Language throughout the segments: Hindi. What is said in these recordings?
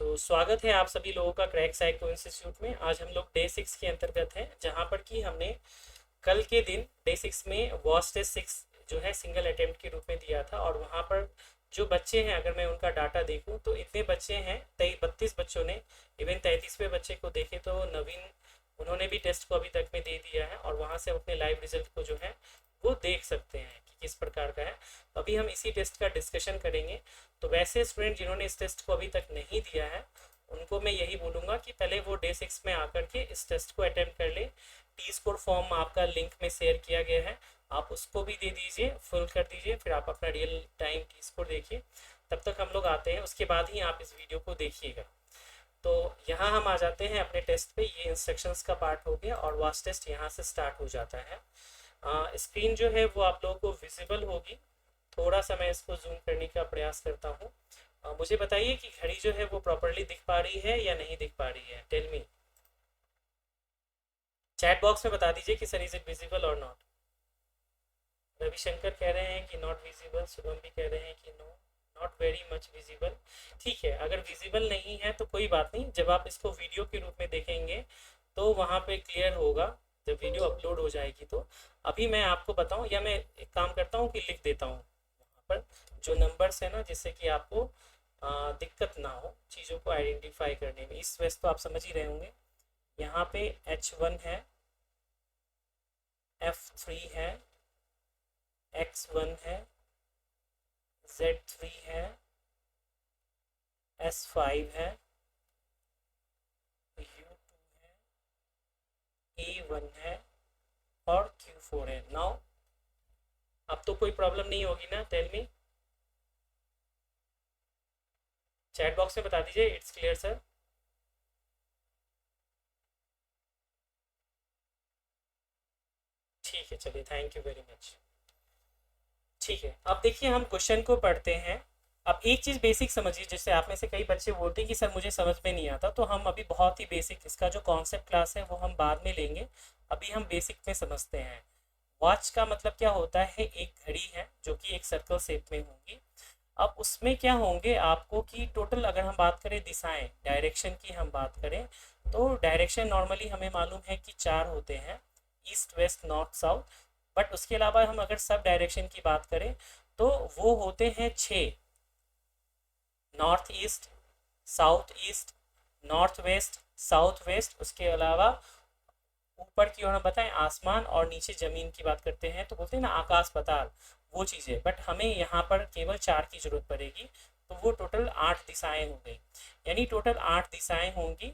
तो स्वागत है आप सभी लोगों का क्रैक साइको इंस्टीट्यूट में। आज हम लोग डे 6 के अंतर्गत हैं, जहां पर कि हमने कल के दिन डे 6 में वॉच टेस्ट 6 जो है सिंगल अटेम्प्ट के रूप में दिया था। और वहां पर जो बच्चे हैं, अगर मैं उनका डाटा देखूं तो इतने बच्चे हैं, 32 बच्चों ने। इवन 33वें बच्चे को देखे तो नवीन, उन्होंने भी टेस्ट को अभी तक में दे दिया है और वहां से अपने लाइव रिजल्ट को जो है वो देख सकते हैं कि किस प्रकार का है। तो अभी हम इसी टेस्ट का डिस्कशन करेंगे। तो वैसे स्टूडेंट जिन्होंने इस टेस्ट को अभी तक नहीं दिया है, उनको मैं यही बोलूँगा कि पहले वो डे 6 में आकर के इस टेस्ट को अटेम्प्ट कर ले। टी स्कोर फॉर्म आपका लिंक में शेयर किया गया है, आप उसको भी दे दीजिए, फुल कर दीजिए, फिर आप अपना रियल टाइम टी स्कोर देखिए। तब तक हम लोग आते हैं, उसके बाद ही आप इस वीडियो को देखिएगा। तो यहाँ हम आ जाते हैं अपने टेस्ट पे। ये इंस्ट्रक्शंस का पार्ट हो गया और वाच टेस्ट यहाँ से स्टार्ट हो जाता है। स्क्रीन जो है वो आप लोगों को विजिबल होगी। थोड़ा सा मैं इसको जूम करने का प्रयास करता हूँ। मुझे बताइए कि घड़ी जो है वो प्रॉपरली दिख पा रही है या नहीं दिख पा रही है। Tell me. चैट बॉक्स में बता दीजिए कि सर इज इट विजिबल और नॉट। रविशंकर कह रहे हैं कि नॉट विजिबल, शुभम भी कह रहे हैं कि no, not very much visible. ठीक है, अगर विजिबल नहीं है तो कोई बात नहीं, जब आप इसको वीडियो के रूप में देखेंगे तो वहाँ पे क्लियर होगा जब वीडियो अपलोड हो जाएगी। तो अभी मैं आपको बताऊँ, या मैं एक काम करता हूँ कि लिख देता हूँ वहाँ पर जो नंबर्स है ना, जिससे कि आपको दिक्कत ना हो चीज़ों को आइडेंटिफाई करने में। इस वैसे तो आप समझ ही रहे होंगे। यहाँ पे H1 है, F3 है, X1 है, Z3 है, S5 है, U2 है, A1 है और Q4 है। नाउ अब तो कोई प्रॉब्लम नहीं होगी ना। Tell me. चैट बॉक्स में बता दीजिए इट्स क्लियर सर। ठीक है, चलिए, थैंक यू वेरी मच। ठीक है, अब देखिए हम क्वेश्चन को पढ़ते हैं। अब एक चीज़ बेसिक समझिए, जैसे आप में से कई बच्चे बोलते हैं कि सर मुझे समझ में नहीं आता, तो हम अभी बहुत ही बेसिक, इसका जो कॉन्सेप्ट क्लास है वो हम बाद में लेंगे। अभी हम बेसिक में समझते हैं। वॉच का मतलब क्या होता है? एक घड़ी है जो कि एक सर्कल शेप में होगी। अब उसमें क्या होंगे आपको कि टोटल, अगर हम बात करें दिशाएं, डायरेक्शन की हम बात करें, तो डायरेक्शन नॉर्मली हमें मालूम है कि चार होते हैं: east, west, north, south. But उसके अलावा हम अगर सब डायरेक्शन की बात करें तो वो होते हैं छः: north east, south east, north west, south west. उसके अलावा ऊपर की ओर हम बताएं आसमान, और नीचे जमीन की बात करते हैं तो बोलते हैं ना आकाश पताल, वो चीज़ें। बट हमें यहाँ पर केवल चार की जरूरत पड़ेगी, तो वो टोटल 8 दिशाएं हो गई। यानी टोटल 8 दिशाएं होंगी।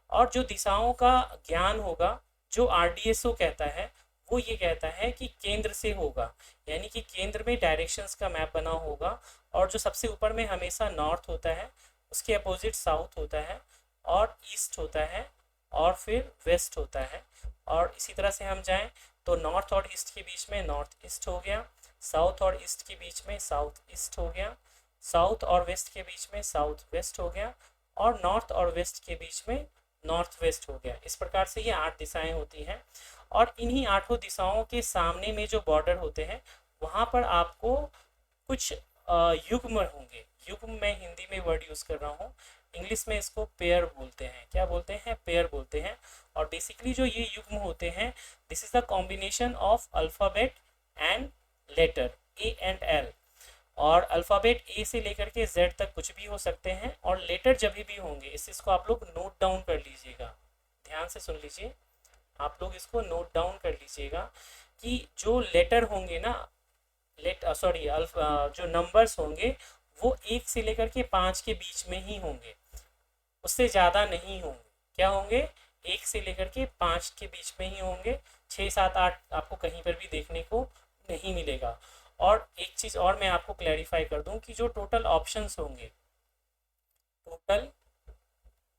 और जो दिशाओं का ज्ञान होगा, जो आरडीएसओ कहता है, वो ये कहता है कि केंद्र से होगा। यानी कि केंद्र में डायरेक्शंस का मैप बना होगा, और जो सबसे ऊपर में हमेशा नॉर्थ होता है, उसके अपोजिट साउथ होता है, और ईस्ट होता है, और फिर वेस्ट होता है। और इसी तरह से हम जाएं तो नॉर्थ और ईस्ट के बीच में नॉर्थ ईस्ट हो गया, साउथ और ईस्ट के बीच में साउथ ईस्ट हो गया, साउथ और वेस्ट के बीच में साउथ वेस्ट हो गया, और नॉर्थ और वेस्ट के बीच में नॉर्थ वेस्ट हो गया। इस प्रकार से ये 8 दिशाएं होती हैं। और इन्हीं आठों दिशाओं के सामने में जो बॉर्डर होते हैं, वहाँ पर आपको कुछ युग्म होंगे। युग्म मैं हिंदी में वर्ड यूज़ कर रहा हूँ, इंग्लिश में इसको पेयर बोलते हैं। क्या बोलते हैं? पेयर बोलते हैं। और बेसिकली जो ये युग्म होते हैं, this is the combination of alphabet and later, A and L. और अल्फ़ाबेट ए से लेकर के जेड तक कुछ भी हो सकते हैं, और लेटर जब भी होंगे, इस चीज़ को आप लोग नोट डाउन कर लीजिएगा। ध्यान से सुन लीजिए, आप लोग इसको नोट डाउन कर लीजिएगा कि जो लेटर होंगे ना, सॉरी, जो नंबर्स होंगे वो 1 से लेकर के 5 के बीच में ही होंगे, उससे ज़्यादा नहीं होंगे। क्या होंगे? 1 से लेकर के 5 के बीच में ही होंगे। 6, 7, 8 आपको कहीं पर भी देखने को नहीं मिलेगा। और एक चीज़ और मैं आपको क्लैरिफाई कर दूं कि जो टोटल ऑप्शंस होंगे, टोटल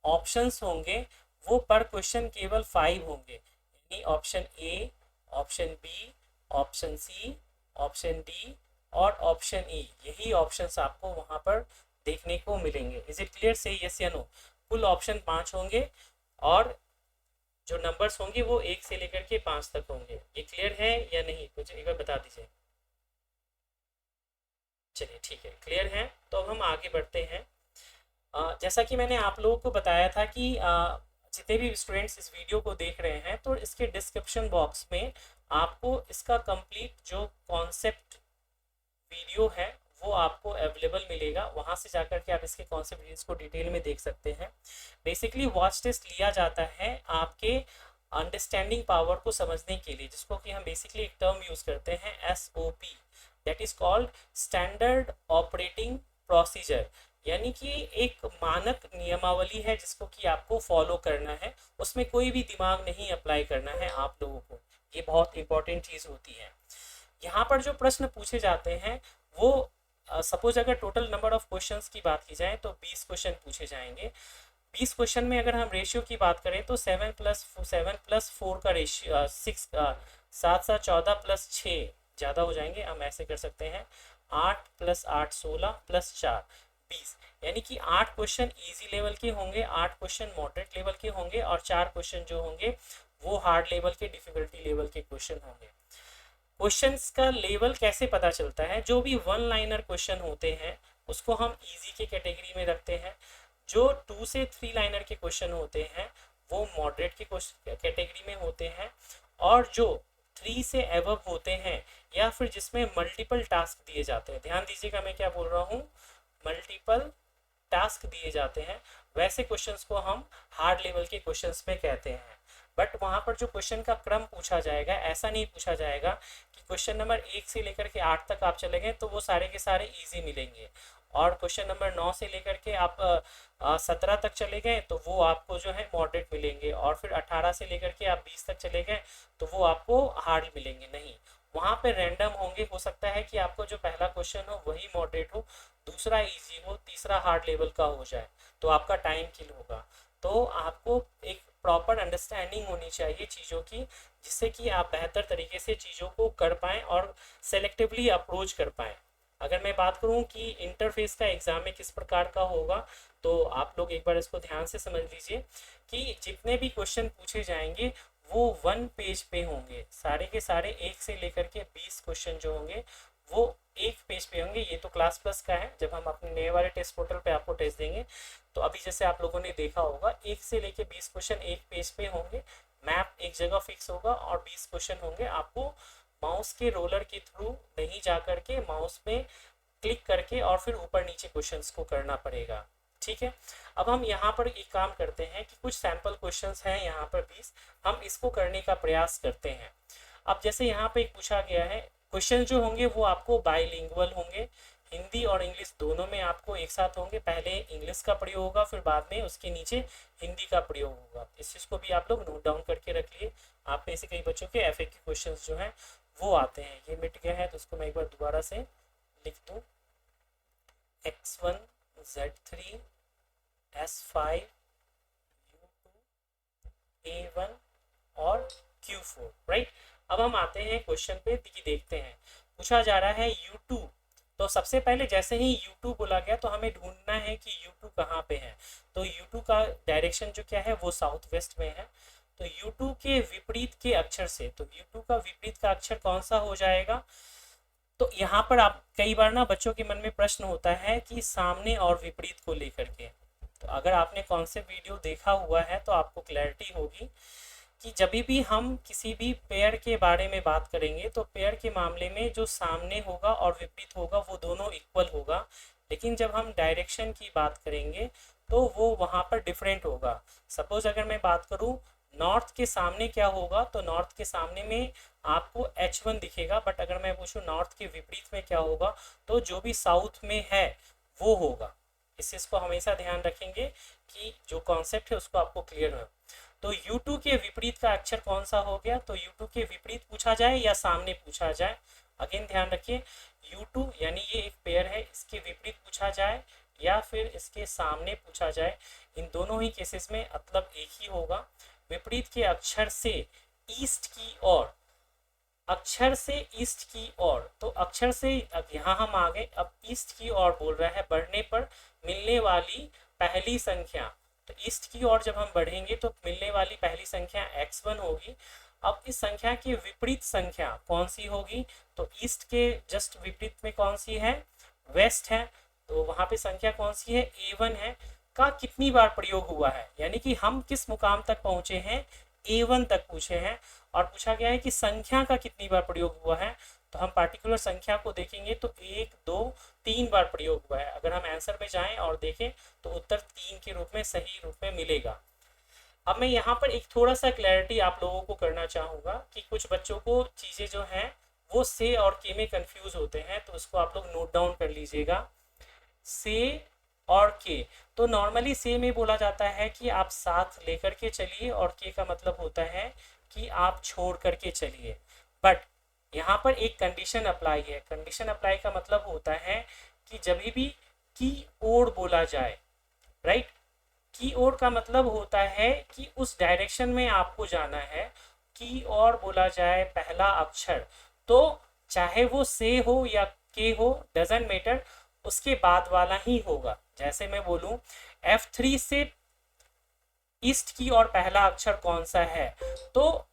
ऑप्शंस होंगे, वो पर क्वेश्चन केवल 5 होंगे। यानी option A, option B, option C, option D और ऑप्शन ई, यही ऑप्शंस आपको वहां पर देखने को मिलेंगे। Is it clear? Say yes या नो। कुल ऑप्शन 5 होंगे, और जो नंबर्स होंगे वो 1 से लेकर के 5 तक होंगे। ये क्लियर है या नहीं? कुछ एक बार बता दीजिए। चलिए ठीक है, क्लियर है। तो अब हम आगे बढ़ते हैं। जैसा कि मैंने आप लोगों को बताया था कि जितने भी स्टूडेंट्स इस वीडियो को देख रहे हैं तो इसके डिस्क्रिप्शन बॉक्स में आपको इसका कंप्लीट जो कॉन्सेप्ट वीडियो है वो आपको अवेलेबल मिलेगा। वहाँ से जाकर के आप इसके कॉन्सेप्ट वीडियोस को डिटेल में देख सकते हैं। बेसिकली वॉच टेस्ट लिया जाता है आपके अंडरस्टैंडिंग पावर को समझने के लिए, जिसको कि हम बेसिकली एक टर्म यूज़ करते हैं SOP, that is called standard operating procedure. यानी कि एक मानक नियमावली है जिसको कि आपको फॉलो करना है, उसमें कोई भी दिमाग नहीं अप्लाई करना है आप लोगों को। ये बहुत इंपॉर्टेंट चीज़ होती है। यहाँ पर जो प्रश्न पूछे जाते हैं वो सपोज अगर टोटल नंबर ऑफ क्वेश्चंस की बात की जाए तो 20 क्वेश्चन पूछे जाएंगे। 20 क्वेश्चन में अगर हम रेशियो की बात करें तो 7+4 का रेशियो 7 7 14+6 ज़्यादा हो जाएंगे, हम ऐसे कर सकते हैं 8+8 16+4 20। यानी कि 8 क्वेश्चन इजी लेवल के होंगे, 8 क्वेश्चन मॉडरेट लेवल के होंगे और 4 क्वेश्चन जो होंगे वो हार्ड लेवल के डिफिकल्टी लेवल के क्वेश्चन होंगे। क्वेश्चंस का लेवल कैसे पता चलता है? जो भी वन लाइनर क्वेश्चन होते हैं उसको हम इजी के कैटेगरी में रखते हैं। जो 2 से 3 लाइनर के क्वेश्चन होते हैं वो मॉडरेट के कैटेगरी में होते हैं। और जो 3 से एबव होते हैं या फिर जिसमें मल्टीपल टास्क दिए जाते हैं, ध्यान दीजिएगा मैं क्या बोल रहा हूँ, मल्टीपल टास्क दिए जाते हैं, वैसे क्वेश्चंस को हम हार्ड लेवल के क्वेश्चंस में कहते हैं। बट वहाँ पर जो क्वेश्चन का क्रम पूछा जाएगा ऐसा नहीं पूछा जाएगा कि क्वेश्चन नंबर 1 से लेकर के 8 तक आप चले गए तो वो सारे के सारे इजी मिलेंगे, और क्वेश्चन नंबर 9 से लेकर के आप 17 तक चले गए तो वो आपको जो है मॉडरेट मिलेंगे, और फिर 18 से लेकर के आप 20 तक चले गए तो वो आपको हार्ड मिलेंगे। नहीं, वहाँ पे रैंडम होंगे। हो सकता है कि आपको जो पहला क्वेश्चन हो वही मॉडरेट हो, दूसरा इजी हो, तीसरा हार्ड लेवल का हो जाए, तो आपका टाइम किल होगा। तो आपको एक प्रॉपर अंडरस्टैंडिंग होनी चाहिए चीज़ों की, जिससे कि आप बेहतर तरीके से चीज़ों को कर पाएँ और सेलेक्टिवली अप्रोच कर पाएँ। अगर मैं बात करूं कि इंटरफेस का एग्ज़ाम में किस प्रकार का होगा, तो आप लोग एक बार इसको ध्यान से समझ लीजिए कि जितने भी क्वेश्चन पूछे जाएंगे वो 1 पेज पे होंगे, सारे के सारे 1 से लेकर के 20 क्वेश्चन जो होंगे वो 1 पेज पे होंगे। ये तो क्लास प्लस का है, जब हम अपने नए वाले टेस्ट पोर्टल पे आपको टेस्ट देंगे तो अभी जैसे आप लोगों ने देखा होगा 1 से लेके 20 क्वेश्चन 1 पेज पे होंगे, मैप एक जगह फिक्स होगा और 20 क्वेश्चन होंगे। आपको माउस के रोलर के थ्रू नहीं जा करके माउस में क्लिक करके और फिर ऊपर नीचे क्वेश्चंस को करना पड़ेगा। ठीक है, अब हम यहाँ पर एक काम करते हैं कि कुछ सैम्पल क्वेश्चंस हैं यहाँ पर 20, हम इसको करने का प्रयास करते हैं। अब जैसे यहाँ पे एक पूछा गया है, क्वेश्चन जो होंगे वो आपको बाइलिंगुअल होंगे, हिंदी और इंग्लिश दोनों में आपको एक साथ होंगे। पहले इंग्लिश का प्रयोग होगा, फिर बाद में उसके नीचे हिंदी का प्रयोग होगा। इस चीज़ को भी आप लोग नोट डाउन करके रख लिए। आप में से कई बच्चों के एफ के क्वेश्चन जो हैं वो आते हैं। ये मिट गया है तो उसको मैं एक बार दोबारा से लिख दूँ, X1 Z3 S5 U2 A1 और Q4, राइट। अब हम आते हैं क्वेश्चन पे कि देखते हैं, पूछा जा रहा है U2। तो सबसे पहले जैसे ही U2 बोला गया तो हमें ढूंढना है कि U2 कहाँ पे है। तो U2 का डायरेक्शन जो क्या है वो साउथ वेस्ट में है। तो U2 के विपरीत के अक्षर से, तो U2 का विपरीत का अक्षर कौन सा हो जाएगा? तो यहाँ पर आप कई बार ना बच्चों के मन में प्रश्न होता है कि सामने और विपरीत को लेकर के। तो अगर आपने कॉन्सेप्ट वीडियो देखा हुआ है तो आपको क्लैरिटी होगी कि जब भी हम किसी भी पेयर के बारे में बात करेंगे तो पेयर के मामले में जो सामने होगा और विपरीत होगा वो दोनों इक्वल होगा, लेकिन जब हम डायरेक्शन की बात करेंगे तो वो वहाँ पर डिफरेंट होगा। सपोज अगर मैं बात करूँ नॉर्थ के सामने क्या होगा, तो नॉर्थ के सामने में आपको H1 दिखेगा, बट अगर मैं पूछूँ नॉर्थ के विपरीत में क्या होगा तो जो भी साउथ में है वो होगा। इस चीज़ को हमेशा ध्यान रखेंगे कि जो कॉन्सेप्ट है उसको आपको क्लियर हो। तो U2 के विपरीत का अक्षर कौन सा हो गया? तो U2 के विपरीत पूछा जाए या सामने पूछा जाए, अगेन ध्यान रखिए, U2 यानी ये एक पेयर है, इसके विपरीत पूछा जाए या फिर इसके सामने पूछा जाए, इन दोनों ही केसेस में मतलब एक ही होगा। विपरीत के अक्षर से ईस्ट की ओर, अक्षर से ईस्ट की ओर, तो अक्षर से यहाँ हम आ गए, अब ईस्ट की ओर बोल रहा है, बढ़ने पर मिलने वाली पहली संख्या। तो ईस्ट की ओर जब हम बढ़ेंगे तो मिलने वाली पहली संख्या X1 होगी। अब इस संख्या की विपरीत संख्या कौन सी होगी? तो ईस्ट के जस्ट विपरीत में कौन सी है? वेस्ट है, तो वहाँ पे संख्या कौन सी है? A1 है। का कितनी बार प्रयोग हुआ है, यानी कि हम किस मुकाम तक पहुंचे हैं, A1 तक पूछे हैं, और पूछा गया है कि संख्या का कितनी बार प्रयोग हुआ है। तो हम पार्टिकुलर संख्या को देखेंगे तो 1 2 3 बार प्रयोग हुआ है। अगर हम आंसर में जाएं और देखें तो उत्तर 3 के रूप में सही रूप में मिलेगा। अब मैं यहाँ पर एक थोड़ा सा क्लैरिटी आप लोगों को करना चाहूँगा कि कुछ बच्चों को चीज़ें जो हैं वो से और के में कंफ्यूज होते हैं, तो उसको आप लोग नोट डाउन कर लीजिएगा। से और के, तो नॉर्मली से में बोला जाता है कि आप साथ लेकर के चलिए, और के का मतलब होता है कि आप छोड़ करके चलिए। बट यहाँ पर एक कंडीशन अप्लाई है। कंडीशन अप्लाई का मतलब होता है कि जब भी की ओर बोला जाए, राइट, की ओर का मतलब होता है कि उस डायरेक्शन में आपको जाना है। की ओर बोला जाए पहला अक्षर, तो चाहे वो से हो या के हो, डजेंट मैटर, उसके बाद वाला ही होगा। जैसे मैं बोलूं F3 से ईस्ट की ओर पहला अक्षर कौन सा है, तो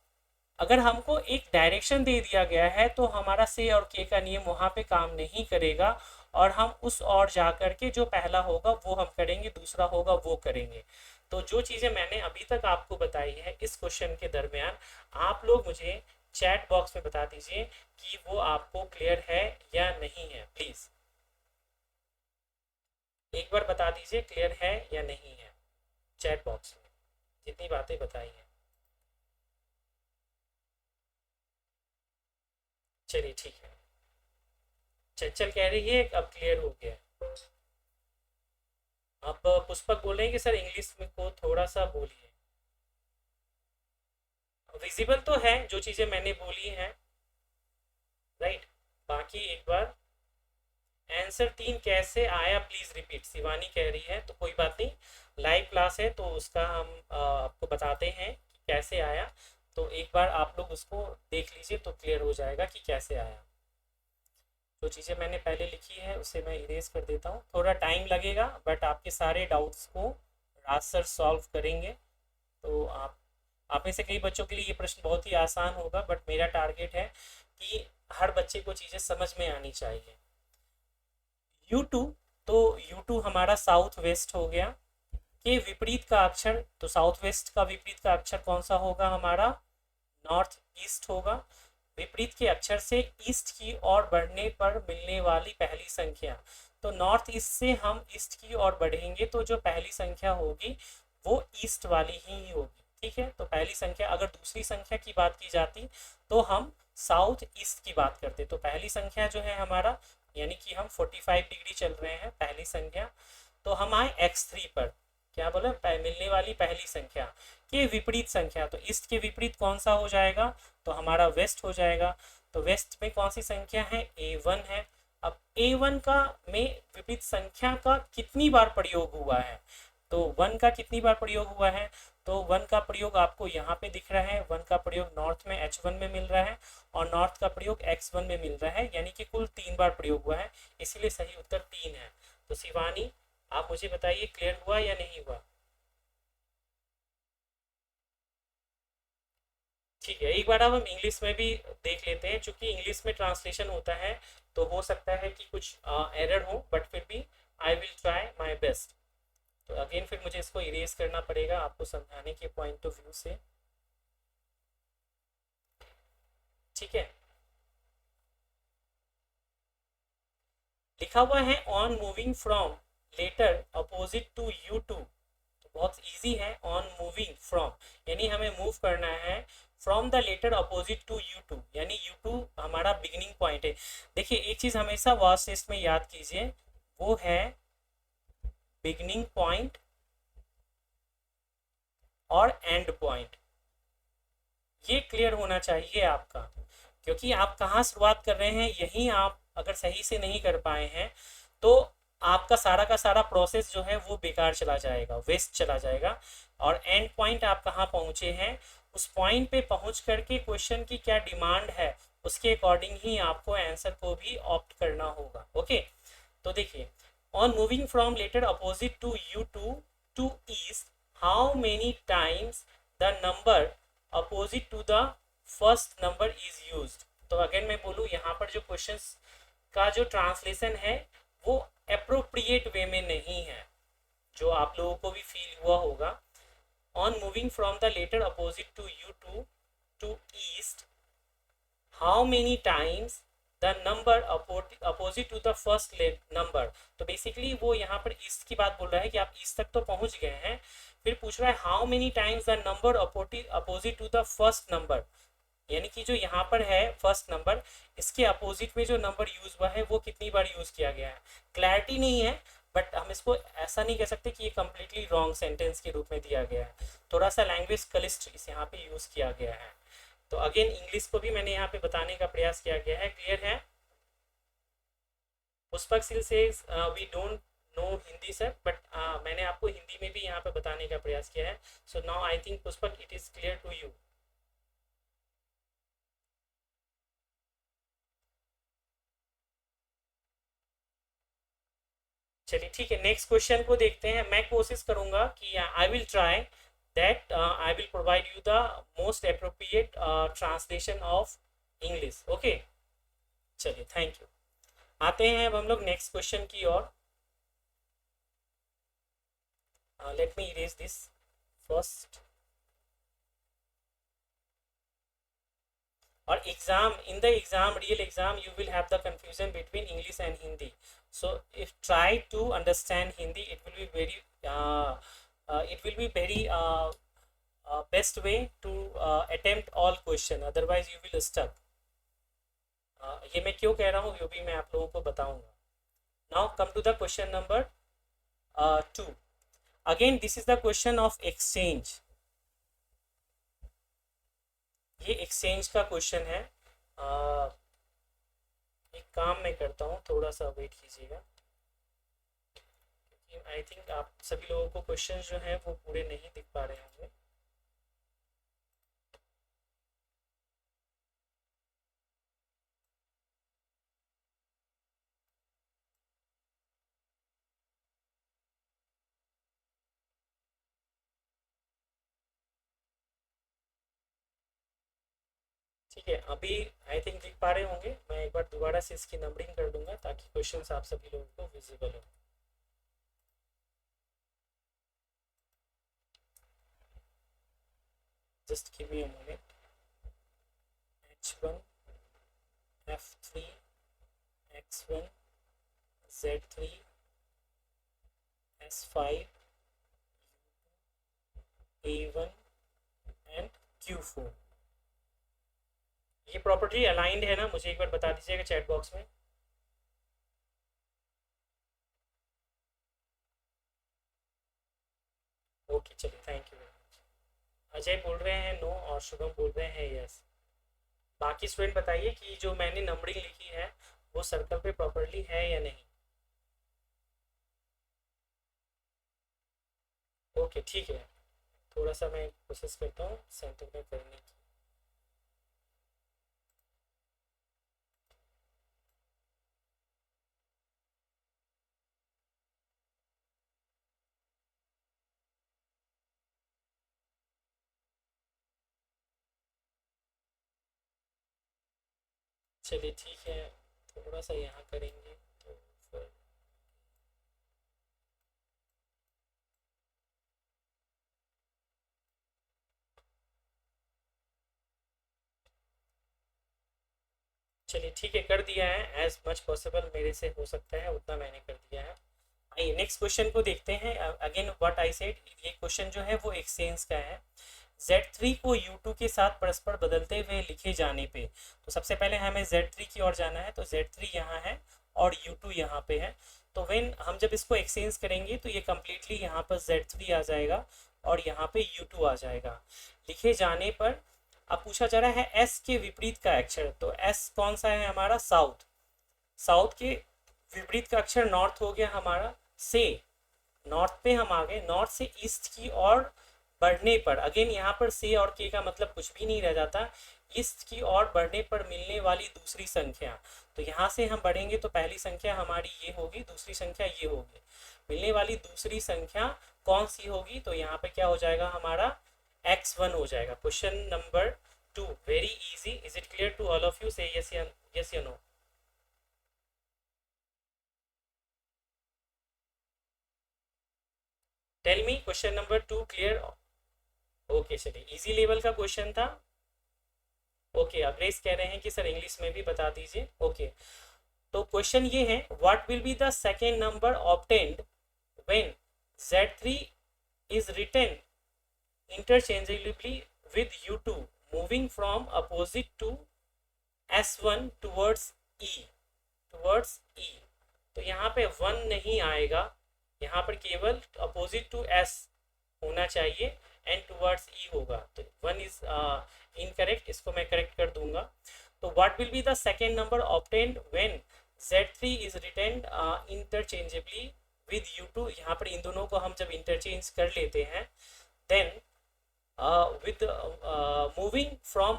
अगर हमको एक डायरेक्शन दे दिया गया है तो हमारा से और के का नियम वहां पे काम नहीं करेगा, और हम उस ओर जा करके जो पहला होगा वो हम करेंगे, दूसरा होगा वो करेंगे। तो जो चीज़ें मैंने अभी तक आपको बताई है इस क्वेश्चन के दरमियान, आप लोग मुझे चैट बॉक्स में बता दीजिए कि वो आपको क्लियर है या नहीं है। प्लीज़ एक बार बता दीजिए क्लियर है या नहीं है चैट बॉक्स में, जितनी बातें बताई हैं। चलिए ठीक है, चंचल कह रही है अब क्लियर हो गया। अब पुष्पक बोल रहे हैं कि सर इंग्लिश में को थोड़ा सा बोलिए। विजिबल तो है जो चीज़ें मैंने बोली हैं, राइट। बाकी एक बार आंसर 3 कैसे आया प्लीज रिपीट, शिवानी कह रही है। तो कोई बात नहीं, लाइव क्लास है तो उसका हम आपको बताते हैं कि कैसे आया। तो एक बार आप लोग उसको देख लीजिए तो क्लियर हो जाएगा कि कैसे आया। जो चीज़ें मैंने पहले लिखी है उसे मैं इरेज कर देता हूँ, थोड़ा टाइम लगेगा बट आपके सारे डाउट्स को राज सर सॉल्व करेंगे। तो आप में से कई बच्चों के लिए ये प्रश्न बहुत ही आसान होगा, बट मेरा टारगेट है कि हर बच्चे को चीज़ें समझ में आनी चाहिए। U2, तो U2 हमारा साउथ वेस्ट हो गया। के विपरीत का अक्षर, तो साउथ वेस्ट का विपरीत का अक्षर कौन सा होगा हमारा, नॉर्थ ईस्ट होगा। विपरीत के अक्षर से ईस्ट की ओर बढ़ने पर मिलने वाली पहली संख्या, तो नॉर्थ ईस्ट से हम ईस्ट की ओर बढ़ेंगे तो जो पहली संख्या होगी वो ईस्ट वाली ही होगी। ठीक है, तो पहली संख्या, अगर दूसरी संख्या की बात की जाती तो हम साउथ ईस्ट की बात करते। तो पहली संख्या जो है हमारा, यानी कि हम 45 डिग्री चल रहे हैं पहली संख्या, तो हम आए x3 पर। क्या बोले, मिलने वाली पहली संख्या के विपरीत संख्या, तो ईस्ट के विपरीत कौन सा हो जाएगा, तो हमारा वेस्ट हो जाएगा। तो वेस्ट में कौन सी संख्या है, A1 है। अब A1 का में विपरीत संख्या का कितनी बार प्रयोग हुआ है, तो 1 का कितनी बार प्रयोग हुआ है, तो 1 का प्रयोग आपको यहाँ पे दिख रहा है। 1 का प्रयोग नॉर्थ में H1 में मिल रहा है, और नॉर्थ का प्रयोग X1 में मिल रहा है, यानी कि कुल 3 बार प्रयोग हुआ है, इसलिए सही उत्तर 3 है। तो शिवानी आप मुझे बताइए क्लियर हुआ या नहीं हुआ। ठीक है, एक बार अब हम इंग्लिश में भी देख लेते हैं, क्योंकि इंग्लिश में ट्रांसलेशन होता है तो हो सकता है कि कुछ एरर हो, बट फिर भी आई विल ट्राई माई बेस्ट। तो अगेन फिर मुझे इसको इरेज करना पड़ेगा आपको समझाने के पॉइंट ऑफ व्यू से। ठीक है, लिखा हुआ है on moving from letter opposite to U2, तो बहुत इजी है। ऑन मूविंग फ्रॉम यानी हमें मूव करना है from the letter opposite to U2, यानी U2 हमारा बिगिनिंग पॉइंट है। देखिए एक चीज हमेशा वास्ट टेस्ट में याद कीजिए, वो है बिगिनिंग पॉइंट और एंड पॉइंट, ये क्लियर होना चाहिए आपका, क्योंकि आप कहाँ शुरुआत कर रहे हैं यही आप अगर सही से नहीं कर पाए हैं तो आपका सारा का सारा प्रोसेस जो है वो बेकार चला जाएगा, वेस्ट चला जाएगा। और एंड पॉइंट आप कहाँ पहुँचे हैं, उस पॉइंट पे पहुँच करके क्वेश्चन की क्या डिमांड है उसके अकॉर्डिंग ही आपको आंसर को भी ऑप्ट करना होगा। ओके, तो देखिए on moving from letter opposite to U2 to east, how many times the number opposite to the first number is used. तो अगेन मैं बोलूँ यहाँ पर जो क्वेश्चंस का जो ट्रांसलेशन है वो अप्रोप्रिएट वे में नहीं है। जो आप लोगों को भी फील हुआ होगा। On moving from the letter opposite to U two east, how many times the number opposite to the first number. तो बेसिकली वो यहाँ पर ईस्ट की बात बोल रहा है कि आप ईस्ट तक तो पहुंच गए हैं, फिर पूछ रहा है how many times the number opposite to the first number, यानी कि जो यहाँ पर है फर्स्ट नंबर, इसके अपोजिट में जो नंबर यूज हुआ है वो कितनी बार यूज किया गया है। क्लैरिटी नहीं है, बट हम इसको ऐसा नहीं कह सकते कि ये कम्प्लीटली रॉन्ग सेंटेंस के रूप में दिया गया है, थोड़ा सा लैंग्वेज कलिस्ट इस यहाँ पे यूज किया गया है। तो अगेन इंग्लिश को भी मैंने यहाँ पे बताने का प्रयास किया गया है। क्लियर है? पुष्पक सिल say we don't know Hindi sir, but मैंने आपको हिंदी में भी यहाँ पे बताने का प्रयास किया है। So now I think Pushpak it is clear to you. चलिए ठीक है, नेक्स्ट क्वेश्चन को देखते हैं। मैं कोशिश करूंगा कि I will try that I will provide you the most appropriate translation of English. Okay, चलिए थैंक यू। आते हैं अब हम लोग नेक्स्ट क्वेश्चन की ओर। Let me erase this first. और exam, in the exam, real exam, you will have the confusion between English and Hindi. So if try to understand Hindi, it will be very best way to attempt all question, otherwise you will stuck. ये मैं क्यों कह रहा हूँ ये भी मैं आप लोगों को बताऊंगा। Now come to the question number 2। Again this is the question of exchange. ये एक्सचेंज का क्वेश्चन है। एक काम मैं करता हूँ, थोड़ा सा वेट कीजिएगा, क्योंकि आई थिंक आप सभी लोगों को क्वेश्चन जो हैं वो पूरे नहीं दिख पा रहे होंगे। ठीक है, अभी आई थिंक दिख पा रहे होंगे। मैं एक बार दोबारा से इसकी नंबरिंग कर दूंगा ताकि क्वेश्चंस आप सभी लोगों को विजिबल हो। Just give me a moment. H1, F3, X1, Z3, S5, A1 and Q4। ये प्रॉपर्टी अलाइंड है ना? मुझे एक बार बता दीजिएगा चैट बॉक्स में। ओके चलिए, thank you very much. Ajay बोल रहे हैं नो और शुभम बोल रहे हैं यस। बाकी स्टूडेंट बताइए कि जो मैंने नंबरिंग लिखी है वो सर्कल पे प्रॉपरली है या नहीं। ओके ठीक है, थोड़ा सा मैं कोशिश करता हूँ सेंटर में करने की। चलिए ठीक है, थोड़ा सा यहाँ करेंगे तो फिर चलिए ठीक है, कर दिया है एज मच पॉसिबल मेरे से हो सकता है उतना मैंने कर दिया है। आइए नेक्स्ट क्वेश्चन को देखते हैं। अगेन व्हाट आई सेड, ये क्वेश्चन जो है वो एक्सचेंज का है। Z3 को U2 के साथ परस्पर बदलते हुए लिखे जाने पे, तो सबसे पहले हमें Z3 की ओर जाना है, तो Z3 यहाँ है और U2 यहाँ पे है। तो व्हेन हम जब इसको एक्सचेंज करेंगे तो ये कम्प्लीटली यहाँ पर Z3 आ जाएगा और यहाँ पे U2 आ जाएगा लिखे जाने पर। अब पूछा जा रहा है S के विपरीत का अक्षर, तो S कौन सा है हमारा? साउथ। साउथ के विपरीत का अक्षर नॉर्थ हो गया हमारा। से नॉर्थ पे हम आ गए, नॉर्थ से ईस्ट की ओर बढ़ने पर, अगेन यहाँ पर से और के का मतलब कुछ भी नहीं रह जाता। ईस्ट की ओर बढ़ने पर मिलने वाली दूसरी संख्या, तो यहाँ से हम बढ़ेंगे तो पहली संख्या हमारी ये होगी, दूसरी संख्या ये होगी। मिलने वाली दूसरी संख्या कौन सी होगी? तो यहाँ पे क्या हो जाएगा हमारा? X1 हो जाएगा। Question number 2 very easy. Is it clear to all of you? Say yes या no. Tell me question number 2 clear? Okay चलिए, इजी लेवल का क्वेश्चन था। ओके, अग्रेस कह रहे हैं कि सर इंग्लिश में भी बता दीजिए। ओके, तो क्वेश्चन ये है, what will be the second number obtained when Z3 is written interchangeably with U2 moving from opposite to S1 towards E। तो यहाँ पे 1 नहीं आएगा, यहाँ पर केवल अपोजिट टू S होना चाहिए एंड टूवर्ड्स E होगा, तो 1 इज इनकरेक्ट, इसको मैं करेक्ट कर दूंगा। तो what will be the second number obtained when Z3 is written interchangeably with U2, यहाँ पर इन दोनों को हम जब इंटरचेंज कर लेते हैं, then with moving from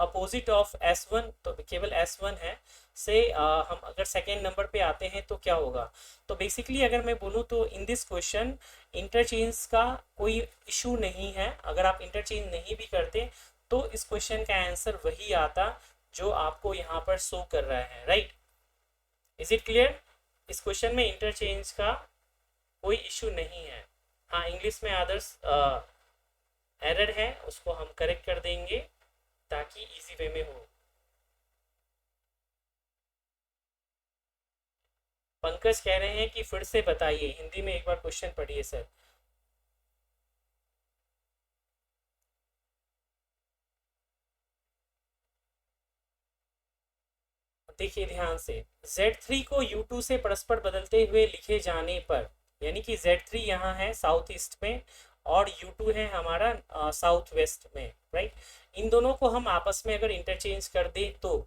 opposite of S1, तो केवल S1 है से हम अगर सेकेंड नंबर पे आते हैं तो क्या होगा। तो बेसिकली अगर मैं बोलूँ तो इन दिस क्वेश्चन इंटरचेंज का कोई इशू नहीं है। अगर आप इंटरचेंज नहीं भी करते तो इस क्वेश्चन का आंसर वही आता जो आपको यहाँ पर शो कर रहा है, राइट? Is it clear? इस क्वेश्चन में इंटरचेंज का कोई इशू नहीं है। हाँ, इंग्लिश में अदर्स एरर है, उसको हम करेक्ट कर देंगे ताकि इजी वे में हो। पंकज कह रहे हैं कि फिर से बताइए, हिंदी में एक बार क्वेश्चन पढ़िए सर। देखिए ध्यान से, Z3 को U2 से परस्पर बदलते हुए लिखे जाने पर, यानी कि Z3 यहाँ है साउथ ईस्ट में और U2 है हमारा साउथ वेस्ट में, राइट? इन दोनों को हम आपस में अगर इंटरचेंज कर दे तो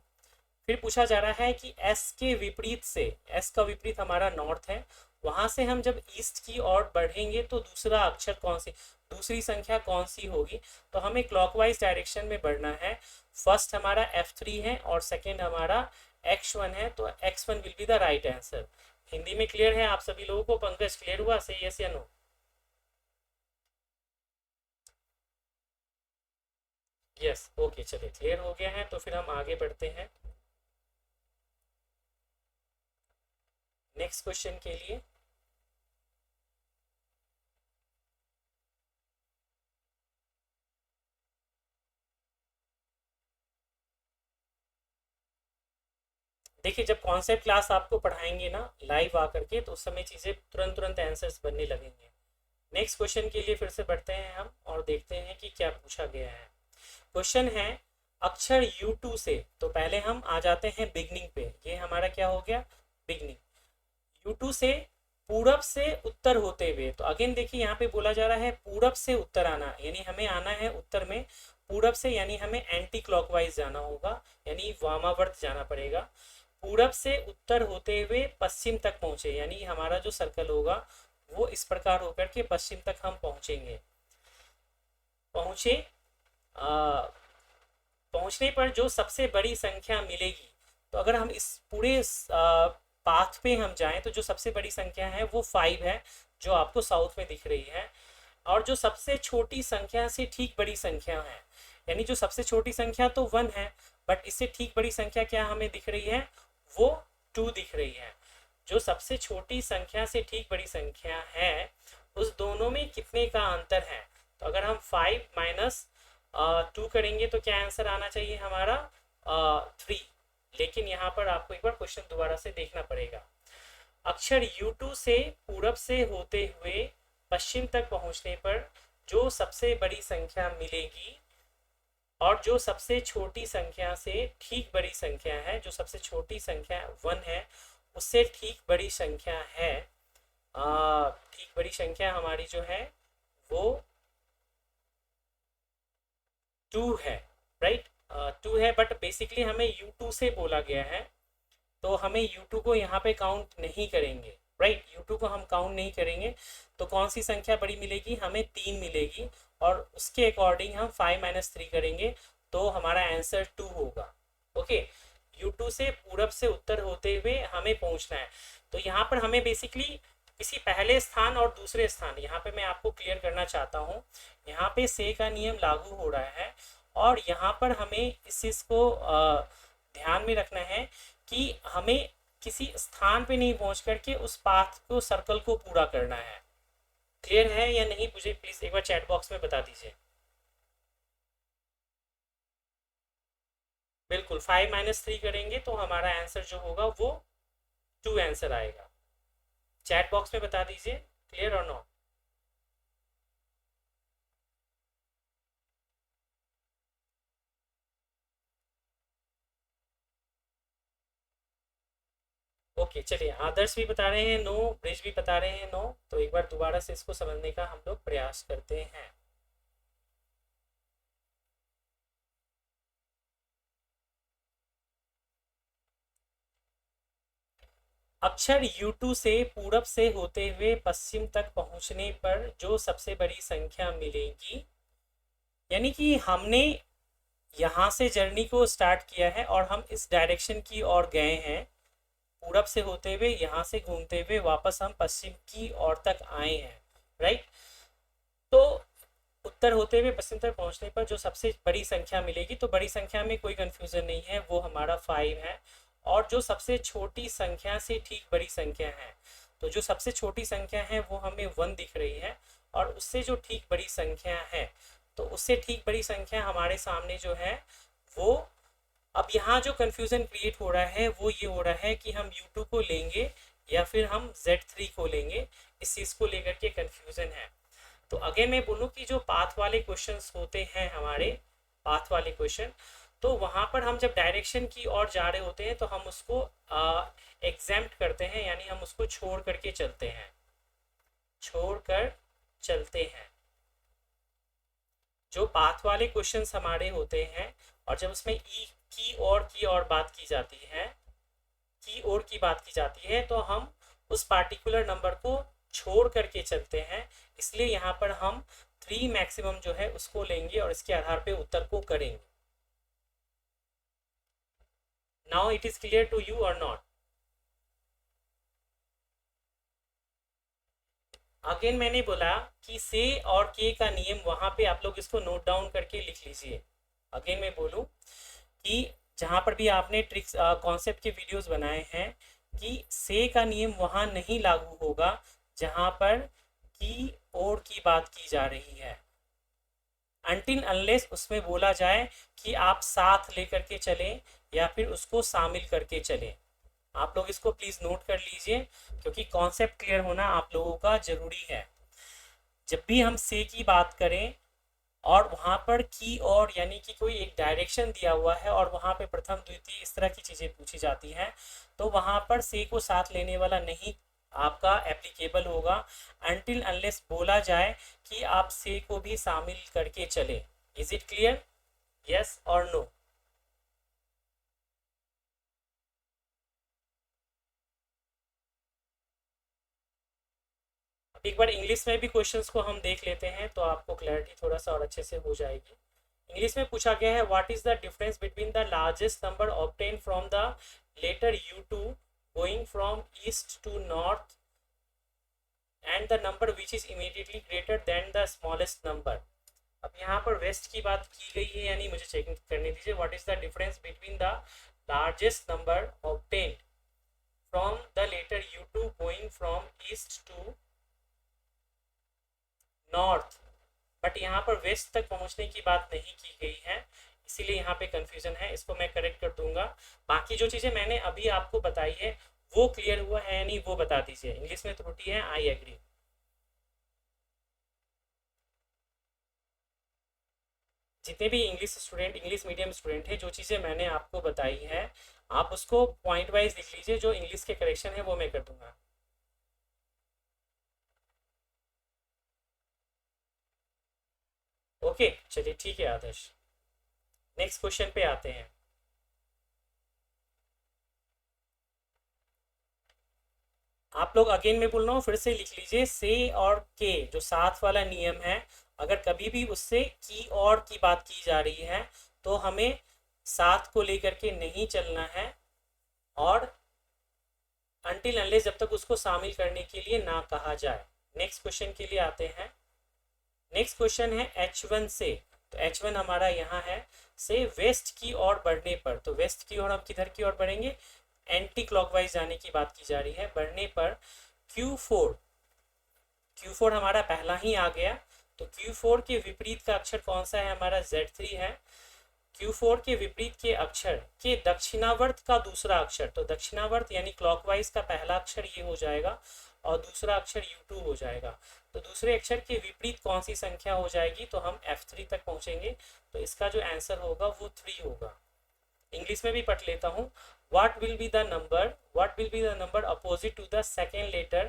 फिर पूछा जा रहा है कि S के विपरीत से, S का विपरीत हमारा नॉर्थ है, वहां से हम जब ईस्ट की ओर बढ़ेंगे तो दूसरा अक्षर कौन सी, दूसरी संख्या कौन सी होगी। तो हमें क्लॉकवाइज डायरेक्शन में बढ़ना है। फर्स्ट हमारा F3 है और सेकेंड हमारा X1 है, तो X1 will be the right answer. Hindi में क्लियर है आप सभी लोगों को? पंकज क्लियर हुआ? से यस या नो? यस, ओके चलिए, क्लियर हो गया है। तो फिर हम आगे बढ़ते हैं नेक्स्ट क्वेश्चन के लिए। देखिए, जब कॉन्सेप्ट क्लास आपको पढ़ाएंगे ना लाइव आकर के, तो उस समय चीज़ें तुरंत तुरंत आंसर्स बनने लगेंगे। नेक्स्ट क्वेश्चन के लिए फिर से बढ़ते हैं हम और देखते हैं कि क्या पूछा गया है। क्वेश्चन है, अक्षर U2 से, तो पहले हम आ जाते हैं बिगनिंग पे। ये हमारा क्या हो गया? बिगनिंग। U2 से पूरब से उत्तर होते हुए, तो अगेन देखिए यहाँ पे बोला जा रहा है पूरब से उत्तर आना, यानी हमें आना है उत्तर में पूरब से, यानी हमें एंटी क्लॉकवाइज जाना होगा, यानी वामावर्त जाना पड़ेगा। पूरब से उत्तर होते हुए पश्चिम तक पहुंचे, यानी हमारा जो सर्कल होगा वो इस प्रकार होकर के पश्चिम तक हम पहुंचेंगे। पहुंचे, पहुंचने पर जो सबसे बड़ी संख्या मिलेगी, तो अगर हम इस पूरे पाथ पे हम जाएं तो जो सबसे बड़ी संख्या है वो 5 है, जो आपको साउथ में दिख रही है। और जो सबसे छोटी संख्या से ठीक बड़ी संख्या है, यानी जो सबसे छोटी संख्या तो 1 है, बट इससे ठीक बड़ी संख्या क्या हमें दिख रही है? वो 2 दिख रही है। जो सबसे छोटी संख्या से ठीक बड़ी संख्या है, उस दोनों में कितने का अंतर है? तो अगर हम 5 माइनस 2 करेंगे तो क्या आंसर आना चाहिए हमारा? 3। लेकिन यहाँ पर आपको एक बार क्वेश्चन दोबारा से देखना पड़ेगा। अक्षर U2 से पूरब से होते हुए पश्चिम तक पहुंचने पर जो सबसे बड़ी संख्या मिलेगी और जो सबसे छोटी संख्या से ठीक बड़ी संख्या है, जो सबसे छोटी संख्या 1 है उससे ठीक बड़ी संख्या है, ठीक बड़ी संख्या हमारी जो है वो 2 है, राइट? 2 है, बट बेसिकली हमें U2 से बोला गया है, तो हमें U2 को यहाँ पे काउंट नहीं करेंगे, राइट? U2 को हम काउंट नहीं करेंगे। तो कौन सी संख्या बड़ी मिलेगी? हमें 3 मिलेगी, और उसके अकॉर्डिंग हम 5 माइनस 3 करेंगे तो हमारा आंसर 2 होगा। ओके, U2 से पूरब से उत्तर होते हुए हमें पहुंचना है। तो यहाँ पर हमें बेसिकली किसी पहले स्थान और दूसरे स्थान, यहाँ पे मैं आपको क्लियर करना चाहता हूँ, यहाँ पे से का नियम लागू हो रहा है और यहाँ पर हमें इस चीज़ को ध्यान में रखना है कि हमें किसी स्थान पे नहीं पहुँच करके उस पाथ को, सर्कल को पूरा करना है। क्लियर है या नहीं, मुझे प्लीज एक बार चैट बॉक्स में बता दीजिए। बिल्कुल 5 - 3 करेंगे तो हमारा आंसर जो होगा वो 2 आंसर आएगा। चैट बॉक्स में बता दीजिए क्लियर और नो। ओके चलिए, आदर्श भी बता रहे हैं नो, ब्रिज भी बता रहे हैं नो, तो एक बार दोबारा से इसको समझने का हम लोग प्रयास करते हैं। अक्षर U2 से पूरब से होते हुए पश्चिम तक पहुंचने पर जो सबसे बड़ी संख्या मिलेगी, यानी कि हमने यहाँ से जर्नी को स्टार्ट किया है और हम इस डायरेक्शन की ओर गए हैं, पूरब से होते हुए यहाँ से घूमते हुए वापस हम पश्चिम की ओर तक आए हैं, राइट। तो उत्तर होते हुए पश्चिम तक पहुंचने पर जो सबसे बड़ी संख्या मिलेगी, तो बड़ी संख्या में कोई कंफ्यूजन नहीं है, वो हमारा 5 है। और जो सबसे छोटी संख्या से ठीक बड़ी संख्या है, तो जो सबसे छोटी संख्या है वो हमें 1 दिख रही है, और उससे जो ठीक बड़ी संख्या है, तो उससे ठीक बड़ी संख्या हमारे सामने जो है वो, अब यहाँ जो कंफ्यूजन क्रिएट हो रहा है वो ये हो रहा है कि हम U2 को लेंगे या फिर हम Z3 को लेंगे, इस चीज़ को लेकर के कंफ्यूजन है। तो अगेन मैं बोलूँ कि जो पाथ वाले क्वेश्चंस होते हैं हमारे, पाथ वाले क्वेश्चन, तो वहाँ पर हम जब डायरेक्शन की ओर जा रहे होते हैं तो हम उसको एग्जैम्प्ट करते हैं, यानी हम उसको छोड़ करके चलते हैं, छोड़ कर चलते हैं। जो पाथ वाले क्वेश्चंस हमारे होते हैं, और जब उसमें ई की और बात की जाती है, की ओर की बात की जाती है, तो हम उस पार्टिकुलर नंबर को छोड़ करके चलते हैं, इसलिए यहाँ पर हम 3 मैक्सिमम जो है उसको लेंगे और इसके आधार पे उत्तर को करेंगे। Now it is clear to you और नॉट? अगेन मैंने बोला कि से और के का नियम, वहां पे आप लोग इसको नोट डाउन करके लिख लीजिए। अगेन मैं बोलूं कि जहां पर भी आपने ट्रिक्स कॉन्सेप्ट के वीडियोस बनाए हैं, कि से का नियम वहां नहीं लागू होगा जहां पर की और की बात की जा रही है, अनटिल अनलेस उसमें बोला जाए कि आप साथ लेकर के चलें या फिर उसको शामिल करके चलें। आप लोग इसको प्लीज नोट कर लीजिए, क्योंकि कॉन्सेप्ट क्लियर होना आप लोगों का जरूरी है। जब भी हम से की बात करें और वहां पर की और यानी कि कोई एक डायरेक्शन दिया हुआ है और वहां पे प्रथम द्वितीय इस तरह की चीजें पूछी जाती हैं, तो वहां पर से को साथ लेने वाला नहीं आपका एप्लीकेबल होगा, अनटिल अनलेस बोला जाए कि आप से को भी शामिल करके चले। Is it clear? यस और नो? एक बार इंग्लिश में भी क्वेश्चंस को हम देख लेते हैं तो आपको क्लैरिटी थोड़ा सा और अच्छे से हो जाएगी। इंग्लिश में पूछा गया है, what is the difference between the largest number obtain from the letter U2 going from east to north and the number which is immediately greater than the smallest number. अब यहाँ पर वेस्ट की बात की गई है, यानी मुझे चेकिंग करने दीजिए। What is the difference between the largest number obtain from the letter U2 going from east to north, but यहाँ पर वेस्ट तक पहुँचने की बात नहीं की गई है, इसीलिए यहाँ पे कंफ्यूजन है, इसको मैं करेक्ट कर दूंगा। बाकी जो चीज़ें मैंने अभी आपको बताई है वो क्लियर हुआ है या नहीं वो बता दीजिए। इंग्लिश में त्रुटि है, आई एग्री। जितने भी English student, English medium student है, जो चीज़ें मैंने आपको बताई है आप उसको पॉइंट वाइज लिख लीजिए, जो इंग्लिश के करेक्शन है वो मैं कर दूंगा। ओके चलिए ठीक है आदर्श, नेक्स्ट क्वेश्चन पे आते हैं। आप लोग अगेन मैं बोल रहा हूँ, फिर से लिख लीजिए, से और के जो साथ वाला नियम है, अगर कभी भी उससे की और की बात की जा रही है तो हमें साथ को लेकर के नहीं चलना है, और अनटिल अनलेस जब तक उसको शामिल करने के लिए ना कहा जाए। नेक्स्ट क्वेश्चन के लिए आते हैं। नेक्स्ट क्वेश्चन है H1 से, तो H1 हमारा यहाँ है, से वेस्ट की ओर बढ़ने पर, तो वेस्ट की ओर हम किधर की ओर बढ़ेंगे, एंटी क्लॉकवाइज जाने की बात की जा रही है, बढ़ने पर Q4 Q4 हमारा पहला ही आ गया, तो Q4 के विपरीत का अक्षर कौन सा है, हमारा Z3 है। Q4 के विपरीत के अक्षर के दक्षिणावर्त का दूसरा अक्षर, तो दक्षिणावर्त यानी क्लॉकवाइज का पहला अक्षर ये हो जाएगा और दूसरा अक्षर U2 हो जाएगा। तो दूसरे अक्षर के विपरीत कौन सी संख्या हो जाएगी, तो हम F3 तक पहुंचेंगे, तो इसका जो आंसर होगा वो 3 होगा। इंग्लिश में भी पढ़ लेता हूँ। What will be the number opposite to the second letter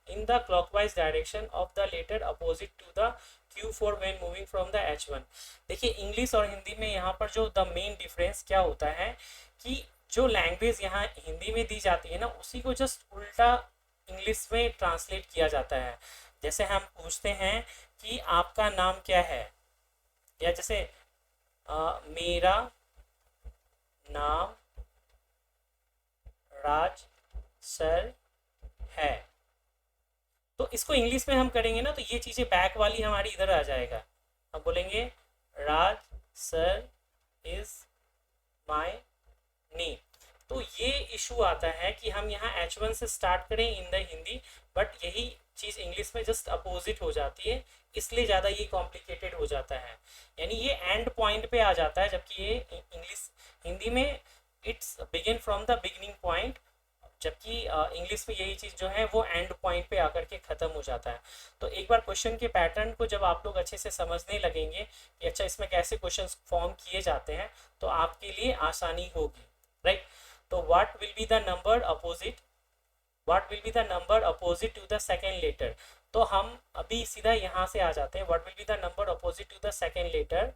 in the clockwise direction of the letter opposite to the Q4 when moving from the H1? देखिए इंग्लिश और हिंदी में यहाँ पर जो द मेन डिफरेंस क्या होता है कि जो लैंग्वेज यहाँ हिंदी में दी जाती है ना, उसी को जस्ट उल्टा इंग्लिश में ट्रांसलेट किया जाता है। जैसे हम पूछते हैं कि आपका नाम क्या है, या जैसे मेरा नाम राज सर है, तो इसको इंग्लिश में हम करेंगे ना, तो ये चीज़ें बैक वाली हमारी इधर आ जाएगा। हम बोलेंगे राज सर इज माय नेम। तो ये इशू आता है कि हम यहाँ H1 से स्टार्ट करें इन द हिंदी, बट यही चीज़ इंग्लिश में जस्ट अपोजिट हो जाती है, इसलिए ज़्यादा ये कॉम्प्लिकेटेड हो जाता है। यानी ये एंड पॉइंट पे आ जाता है, जबकि ये इंग्लिश हिंदी में it's begin from the beginning point, जबकि इंग्लिश में यही चीज़ जो है वो एंड पॉइंट पे आकर के ख़त्म हो जाता है। तो एक बार क्वेश्चन के पैटर्न को जब आप लोग अच्छे से समझने लगेंगे कि अच्छा इसमें कैसे क्वेश्चन फॉर्म किए जाते हैं, तो आपके लिए आसानी होगी, राइट। तो what will be the number opposite, what will be the number opposite to the second letter, तो हम अभी सीधा यहाँ से आ जाते हैं। What will be the number opposite to the second letter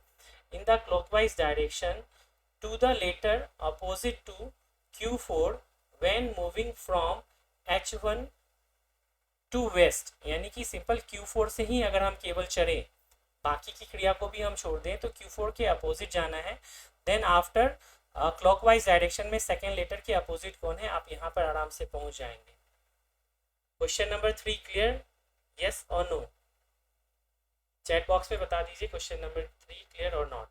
in the clockwise direction to the letter opposite to Q4 when moving from H1 to west, यानी कि सिंपल Q4 से ही अगर हम केवल चले, बाकी की क्रिया को भी हम छोड़ दें, तो Q4 के अपोजिट जाना है। देन आफ्टर क्लॉकवाइज डायरेक्शन में सेकेंड लेटर के अपोजिट कौन है, आप यहाँ पर आराम से पहुंच जाएंगे। क्वेश्चन नंबर 3 क्लियर, यस और नो? चैट बॉक्स में बता दीजिए क्वेश्चन नंबर 3 क्लियर और नॉट।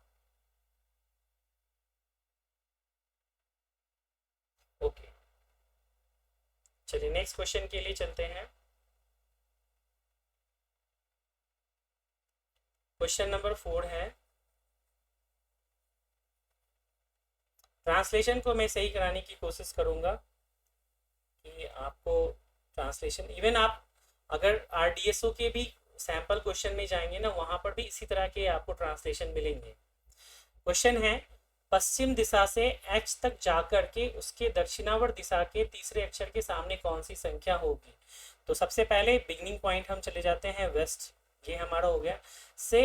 ओके, चलिए नेक्स्ट क्वेश्चन के लिए चलते हैं। क्वेश्चन नंबर 4 है, ट्रांसलेशन को मैं सही कराने की कोशिश करूंगा कि आपको ट्रांसलेशन, इवन आप अगर RDSO के भी सैंपल क्वेश्चन में जाएंगे ना, वहां पर भी इसी तरह के आपको ट्रांसलेशन मिलेंगे। क्वेश्चन है, पश्चिम दिशा से H तक जाकर के उसके दक्षिणावर्त दिशा के तीसरे अक्षर के सामने कौन सी संख्या होगी। तो सबसे पहले बिगनिंग पॉइंट हम चले जाते हैं वेस्ट, ये हमारा हो गया, से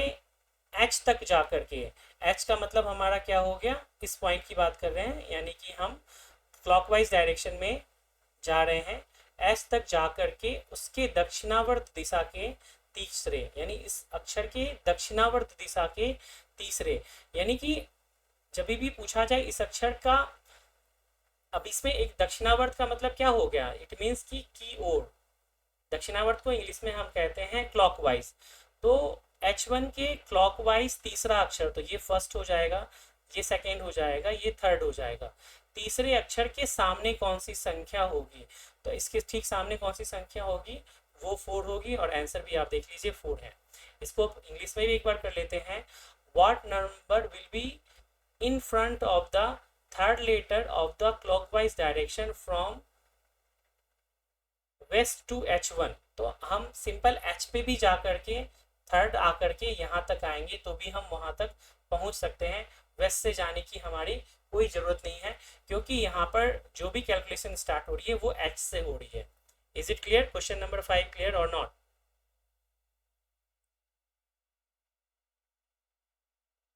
H तक जाकर के, H का मतलब हमारा क्या हो गया, इस पॉइंट की बात कर रहे हैं, यानी कि हम क्लॉकवाइज डायरेक्शन में जा रहे हैं। H तक जाकर के उसके दक्षिणावर्त दिशा के तीसरे, यानी इस अक्षर के दक्षिणावर्त दिशा के तीसरे, यानी कि जब भी पूछा जाए इस अक्षर का, अब इसमें एक दक्षिणावर्त का मतलब क्या हो गया, इट मीन्स की ओर। दक्षिणावर्त को इंग्लिश में हम कहते हैं क्लॉकवाइज। तो H1 के क्लॉकवाइज तीसरा अक्षर, तो ये फर्स्ट हो जाएगा, ये सेकेंड हो जाएगा, ये थर्ड हो जाएगा। तीसरे अक्षर के सामने कौन सी संख्या होगी, तो इसके ठीक सामने कौन सी संख्या होगी, वो 4 होगी, और आंसर भी आप देख लीजिए 4 है। इसको इंग्लिश में भी एक बार कर लेते हैं। What number will B in front of the third letter of the clockwise direction from west to H1, तो हम सिंपल H पे भी जा करके थर्ड आकर के यहाँ तक आएंगे, तो भी हम वहाँ तक पहुँच सकते हैं। वेस्ट से जाने की हमारी कोई ज़रूरत नहीं है, क्योंकि यहाँ पर जो भी कैलकुलेशन स्टार्ट हो रही है वो H से हो रही है। Is it clear? Question number 5 clear और नॉट?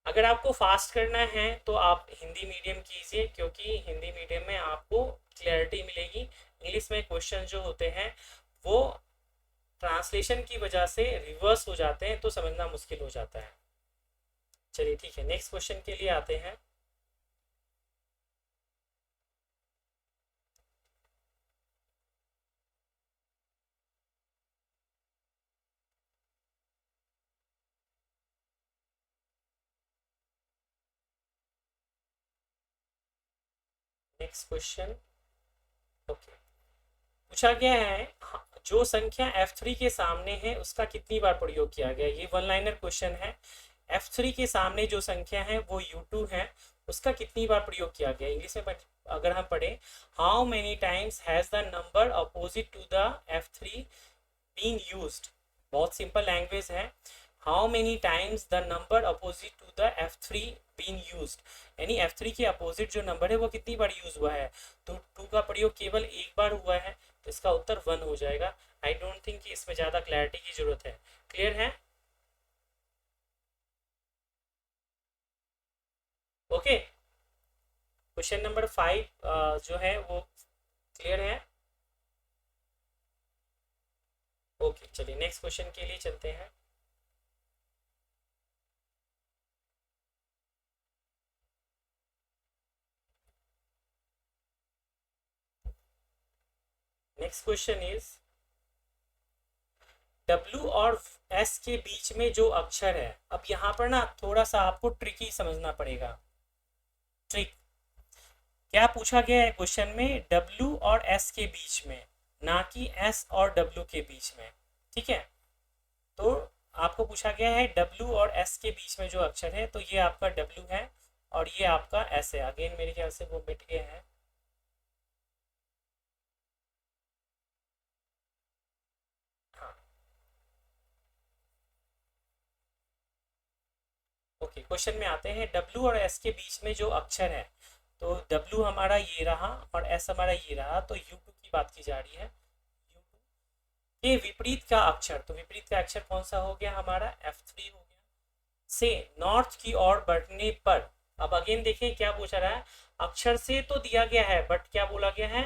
अगर आपको फास्ट करना है तो आप हिंदी मीडियम कीजिए, क्योंकि हिंदी मीडियम में आपको क्लैरिटी मिलेगी। इंग्लिश में क्वेश्चन जो होते हैं वो ट्रांसलेशन की वजह से रिवर्स हो जाते हैं, तो समझना मुश्किल हो जाता है। चलिए ठीक है, नेक्स्ट क्वेश्चन के लिए आते हैं। नेक्स्ट क्वेश्चन, ओके, पूछा गया है जो संख्या F3 के सामने है उसका कितनी बार प्रयोग किया गया, ये वन लाइनर क्वेश्चन है। F3 के सामने जो संख्या है वो U2 है, उसका कितनी बार प्रयोग किया गया। इंग्लिश में अगर हम पढ़े, how many times has the number opposite to the F3 been used, बहुत सिंपल लैंग्वेज है। How many times the number opposite to the F3 been used, यानी F3 के अपोजिट जो नंबर है वो कितनी बार यूज हुआ है, तो 2 का प्रयोग केवल एक बार हुआ है, तो इसका उत्तर 1 हो जाएगा। आई डोंट थिंक कि इसमें ज़्यादा क्लैरिटी की जरूरत है। क्लियर है? ओके, क्वेश्चन नंबर 5 जो है वो क्लियर है। ओके, चलिए नेक्स्ट क्वेश्चन के लिए चलते हैं। नेक्स्ट क्वेश्चन इज W और S के बीच में जो अक्षर है, अब यहाँ पर ना थोड़ा सा आपको ट्रिकी समझना पड़ेगा। ट्रिक क्या पूछा गया है क्वेश्चन में, W और S के बीच में, ना कि S और W के बीच में। ठीक है, तो आपको पूछा गया है W और S के बीच में जो अक्षर है, तो ये आपका W है और ये आपका S है। अगेन मेरे ख्याल से वो मिट गए हैं। हाँ, ओके, क्वेश्चन में आते हैं। W और S के बीच में जो अक्षर है, तो W हमारा ये रहा और S हमारा ये रहा, तो U2 की बात की जा रही है। U2 के विपरीत का अक्षर, तो विपरीत का अक्षर कौन सा हो गया हमारा, F3 हो गया। से नॉर्थ की ओर बढ़ने पर, अब अगेन देखिए क्या पूछा रहा है, अक्षर से तो दिया गया है बट क्या बोला गया है,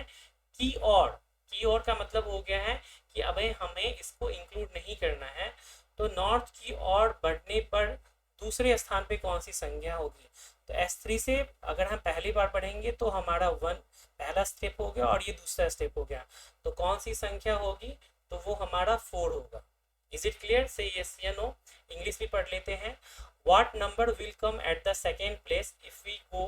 की ओर। की ओर का मतलब हो गया है कि अब हमें इसको इंक्लूड नहीं करना है, तो नॉर्थ की ओर बढ़ने पर दूसरे स्थान पे कौन सी संख्या होगी। तो S3 से अगर हम पहली बार पढ़ेंगे तो हमारा 1 पहला स्टेप हो गया और ये दूसरा स्टेप हो गया, तो कौन सी संख्या होगी, तो वो हमारा 4 होगा। Is it clear? Say yes या नो। इंग्लिश भी पढ़ लेते हैं। What number will come at the second place if we go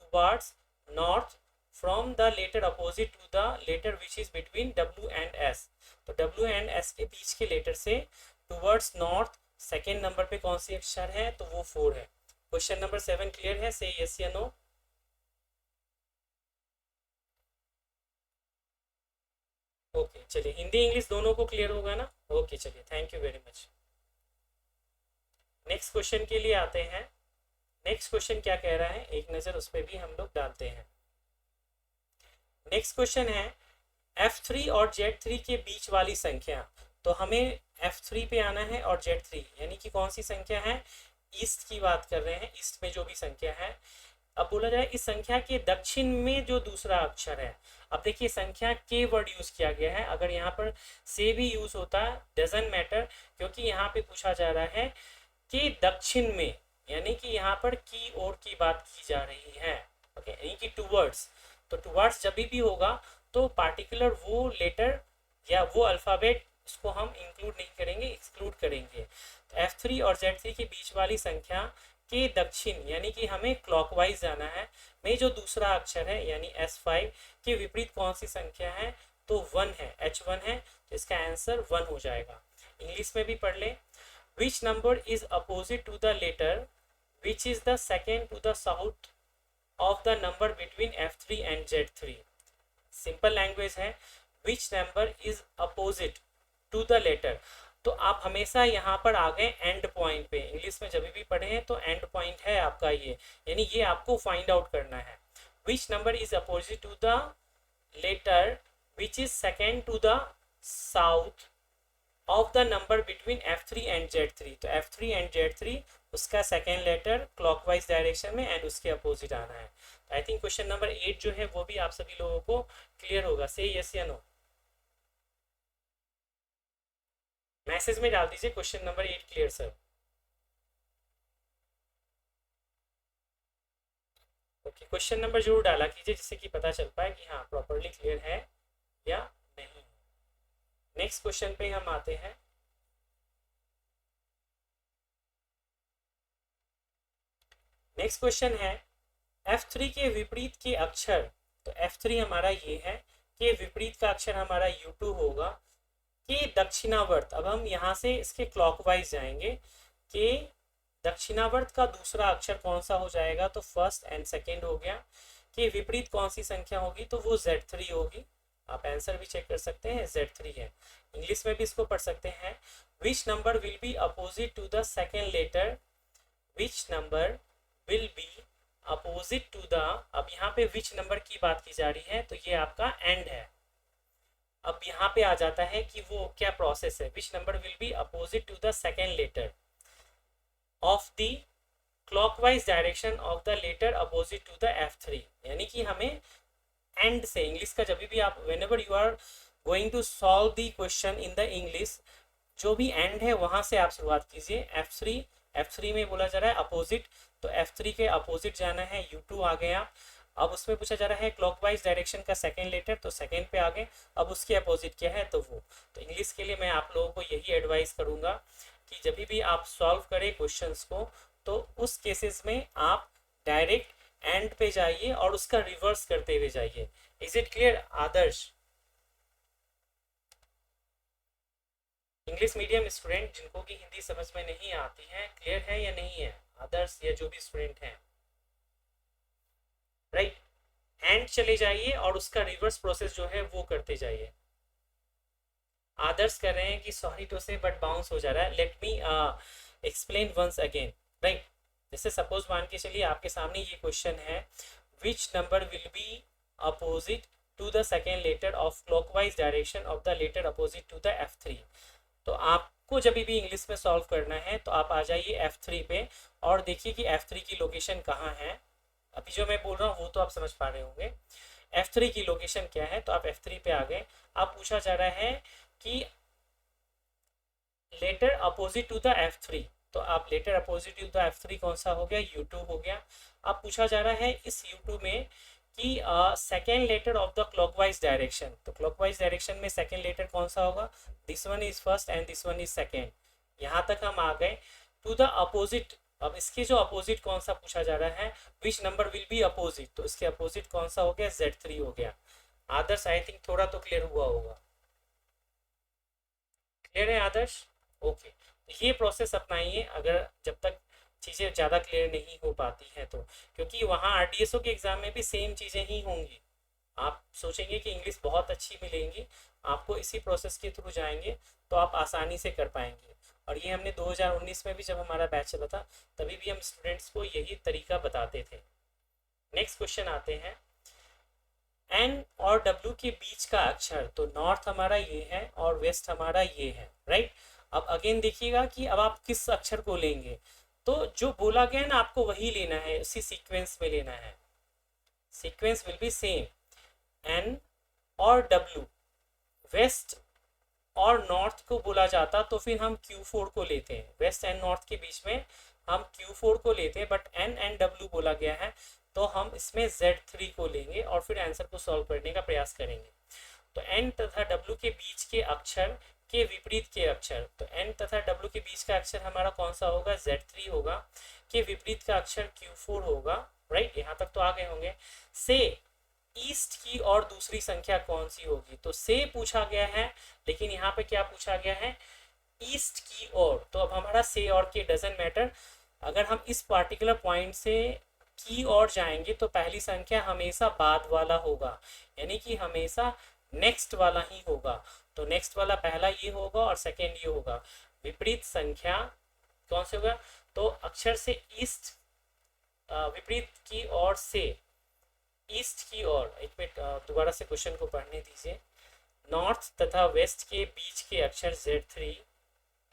towards north from the letter opposite to the letter which is between W and S। तो W एंड S के बीच के लेटर से टुवर्ड्स नॉर्थ सेकेंड नंबर पे कौन सी अक्षर है, तो वो 4 है। क्वेश्चन नंबर 7 क्लियर है? से यस या नो। ओके, चलिए हिंदी इंग्लिश दोनों को क्लियर होगा ना। ओके, चलिए thank you very much. Next question के लिए आते हैं। नेक्स्ट क्वेश्चन क्या कह रहा है, एक नज़र उस पर भी हम लोग डालते हैं। नेक्स्ट क्वेश्चन है F3 और Z3 के बीच वाली संख्या, तो हमें F3 पे आना है और Z3 यानी कि कौन सी संख्या है, ईस्ट की बात कर रहे हैं, ईस्ट में जो भी संख्या है। अब बोला जाए इस संख्या के दक्षिण में जो दूसरा अक्षर है, अब देखिए संख्या के वर्ड यूज किया गया है, अगर यहाँ पर से भी यूज होता डजंट मैटर, क्योंकि यहाँ पे पूछा जा रहा है कि दक्षिण में, यानी कि यहाँ पर की ओर की बात की जा रही है। ओके, यानी कि टुवर्ड्स, तो टुवर्ड्स जब भी होगा तो पार्टिकुलर वो लेटर या वो अल्फ़ाबेट उसको हम इंक्लूड नहीं करेंगे, एक्सक्लूड करेंगे। तो F3 और Z3 के बीच वाली संख्या के दक्षिण, यानी कि हमें क्लॉकवाइज जाना है, में जो दूसरा अक्षर है यानी S5 के विपरीत कौन सी संख्या है, तो 1 है, H1 है, तो इसका आंसर 1 हो जाएगा। इंग्लिश में भी पढ़ ले। Which number is opposite to the letter which is the second to the south of the number between F3 and Z3? Simple language है, which number is opposite to the letter, तो आप हमेशा यहाँ पर आ गए एंड पॉइंट पे। इंग्लिश में जब भी पढ़े हैं तो एंड पॉइंट है आपका ये, यानी ये आपको फाइंड आउट करना है। Which number is opposite to the letter which is second to the south of the number between F3 and Z3, तो F3 एंड Z3 उसका सेकेंड लेटर क्लॉकवाइज डायरेक्शन में एंड उसके अपोजिट आना है। आई थिंक क्वेश्चन नंबर 8 जो है वो भी आप सभी लोगों को क्लियर होगा। से यस या नो, मैसेज में डाल दीजिए question number 8 clear sir. Okay, question number जरूर डाला कीजिए जिससे कि पता चल पाए कि हाँ प्रॉपरली क्लियर है या नहीं। नेक्स्ट क्वेश्चन पे हम आते हैं। नेक्स्ट क्वेश्चन है F3 के विपरीत के अक्षर, तो F3 हमारा ये है, के विपरीत का अक्षर हमारा U2 होगा। कि दक्षिणावर्त, अब हम यहाँ से इसके क्लॉकवाइज जाएंगे कि दक्षिणावर्त का दूसरा अक्षर कौन सा हो जाएगा, तो फर्स्ट एंड सेकेंड हो गया। कि विपरीत कौन सी संख्या होगी, तो वो Z3 होगी। आप आंसर भी चेक कर सकते हैं, Z3 है। इंग्लिश में भी इसको पढ़ सकते हैं, which number will be opposite to the second letter, which number will be opposite to the, अब यहाँ पे विच नंबर की बात की जा रही है, तो ये आपका एंड है। अब यहाँ पे आ जाता है कि वो क्या प्रोसेस है, which number will be opposite to the second letter of the clockwise direction of the letter opposite to the F3। यानी कि हमें एंड से, इंग्लिश का जब भी आप whenever you are going to solve the question in the English, जो भी एंड है वहां से आप शुरुआत कीजिए। F3 में बोला जा रहा है अपोजिट, तो F3 के अपोजिट जाना है, U2 आ गया। अब उसमें पूछा जा रहा है क्लॉकवाइज डायरेक्शन का सेकेंड लेटर, तो सेकेंड पे आ गए। अब उसके अपोजिट क्या है, तो वो। तो इंग्लिश के लिए मैं आप लोगों को यही एडवाइस करूंगा कि जब भी आप सॉल्व करें क्वेश्चंस को, तो उस केसेस में आप डायरेक्ट एंड पे जाइए और उसका रिवर्स करते हुए जाइए। Is it clear Adarsh? English medium student जिनको की हिंदी समझ में नहीं आती है, क्लियर है या नहीं है आदर्श, या जो भी स्टूडेंट हैं, राइट? एंड चले जाइए और उसका रिवर्स प्रोसेस जो है वो करते जाइए। आदर्श कर रहे हैं कि sorry to say but bounce हो जा रहा है, let me explain once again, right? जैसे सपोज मान के चलिए आपके सामने ये क्वेश्चन है, which number will be opposite to the second letter of clockwise direction of the letter opposite to the F3। तो आपको जब भी इंग्लिश में सॉल्व करना है तो आप आ जाइए F3 पे और देखिए कि F3 की लोकेशन कहाँ है। अभी जो मैं बोल रहा हूँ वो तो आप समझ पा रहे होंगे। F3 की लोकेशन क्या है, तो आप F3 पे आ गए। आप पूछा जा रहा है कि letter opposite to the F3, तो आप letter opposite to the F3 कौन सा हो गया, U2 हो गया। अब पूछा जा रहा है इस U2 में कि second letter of the clockwise direction, तो क्लॉकवाइज डायरेक्शन में सेकेंड लेटर कौन सा होगा, this one is first and this one is second. यहाँ तक हम आ गए। टू द अपोजिट, अब इसके जो अपोजिट कौन सा पूछा जा रहा है, which number will be opposite, तो इसके अपोजिट कौन सा हो गया, Z3 हो गया। आदर्श आई थिंक थोड़ा तो क्लियर हुआ होगा। क्लियर है आदर्श? ओके, ये प्रोसेस अपनाइए अगर जब तक चीज़ें ज़्यादा क्लियर नहीं हो पाती हैं तो, क्योंकि वहाँ RDSO के एग्ज़ाम में भी सेम चीज़ें ही होंगी। आप सोचेंगे कि इंग्लिश बहुत अच्छी मिलेंगी, आपको इसी प्रोसेस के थ्रू जाएंगे तो आप आसानी से कर पाएंगे। और ये हमने 2019 में भी जब हमारा बैच चला था तभी भी हम स्टूडेंट्स को यही तरीका बताते थे। नेक्स्ट क्वेश्चन आते हैं, एन और डब्ल्यू के बीच का अक्षर, तो नॉर्थ हमारा ये है और वेस्ट हमारा ये है, राइट? अब अगेन देखिएगा कि अब आप किस अक्षर को लेंगे, तो जो बोला गया ना आपको वही लेना है, उसी सीक्वेंस में लेना है। Sequence will be same, N और डब्ल्यू, वेस्ट और नॉर्थ को बोला जाता तो फिर हम Q4 को लेते हैं। वेस्ट एंड नॉर्थ के बीच में हम Q4 को लेते हैं, बट एन एंड डब्ल्यू बोला गया है तो हम इसमें Z3 को लेंगे और फिर आंसर को सॉल्व करने का प्रयास करेंगे। तो एन तथा डब्ल्यू के बीच के अक्षर के विपरीत के अक्षर, तो एन तथा डब्ल्यू के बीच का अक्षर हमारा कौन सा होगा, Z3 होगा। के विपरीत का अक्षर Q4 होगा, राइट? यहाँ तक तो आ गए होंगे। से ईस्ट की और दूसरी संख्या कौन सी होगी, तो से पूछा गया है, लेकिन यहाँ पे क्या पूछा गया है, ईस्ट की ओर। तो अब हमारा से और के डजंट मैटर, अगर हम इस पार्टिकुलर पॉइंट से की ओर जाएंगे तो पहली संख्या हमेशा बाद वाला होगा, यानी कि हमेशा नेक्स्ट वाला ही होगा। तो नेक्स्ट वाला पहला ये होगा और सेकेंड ये होगा। विपरीत संख्या कौन से होगा, तो अक्षर से ईस्ट, विपरीत की ओर से ईस्ट की ओर। एक मिनट दोबारा से क्वेश्चन को पढ़ने दीजिए। नॉर्थ तथा वेस्ट के बीच के अक्षर Z3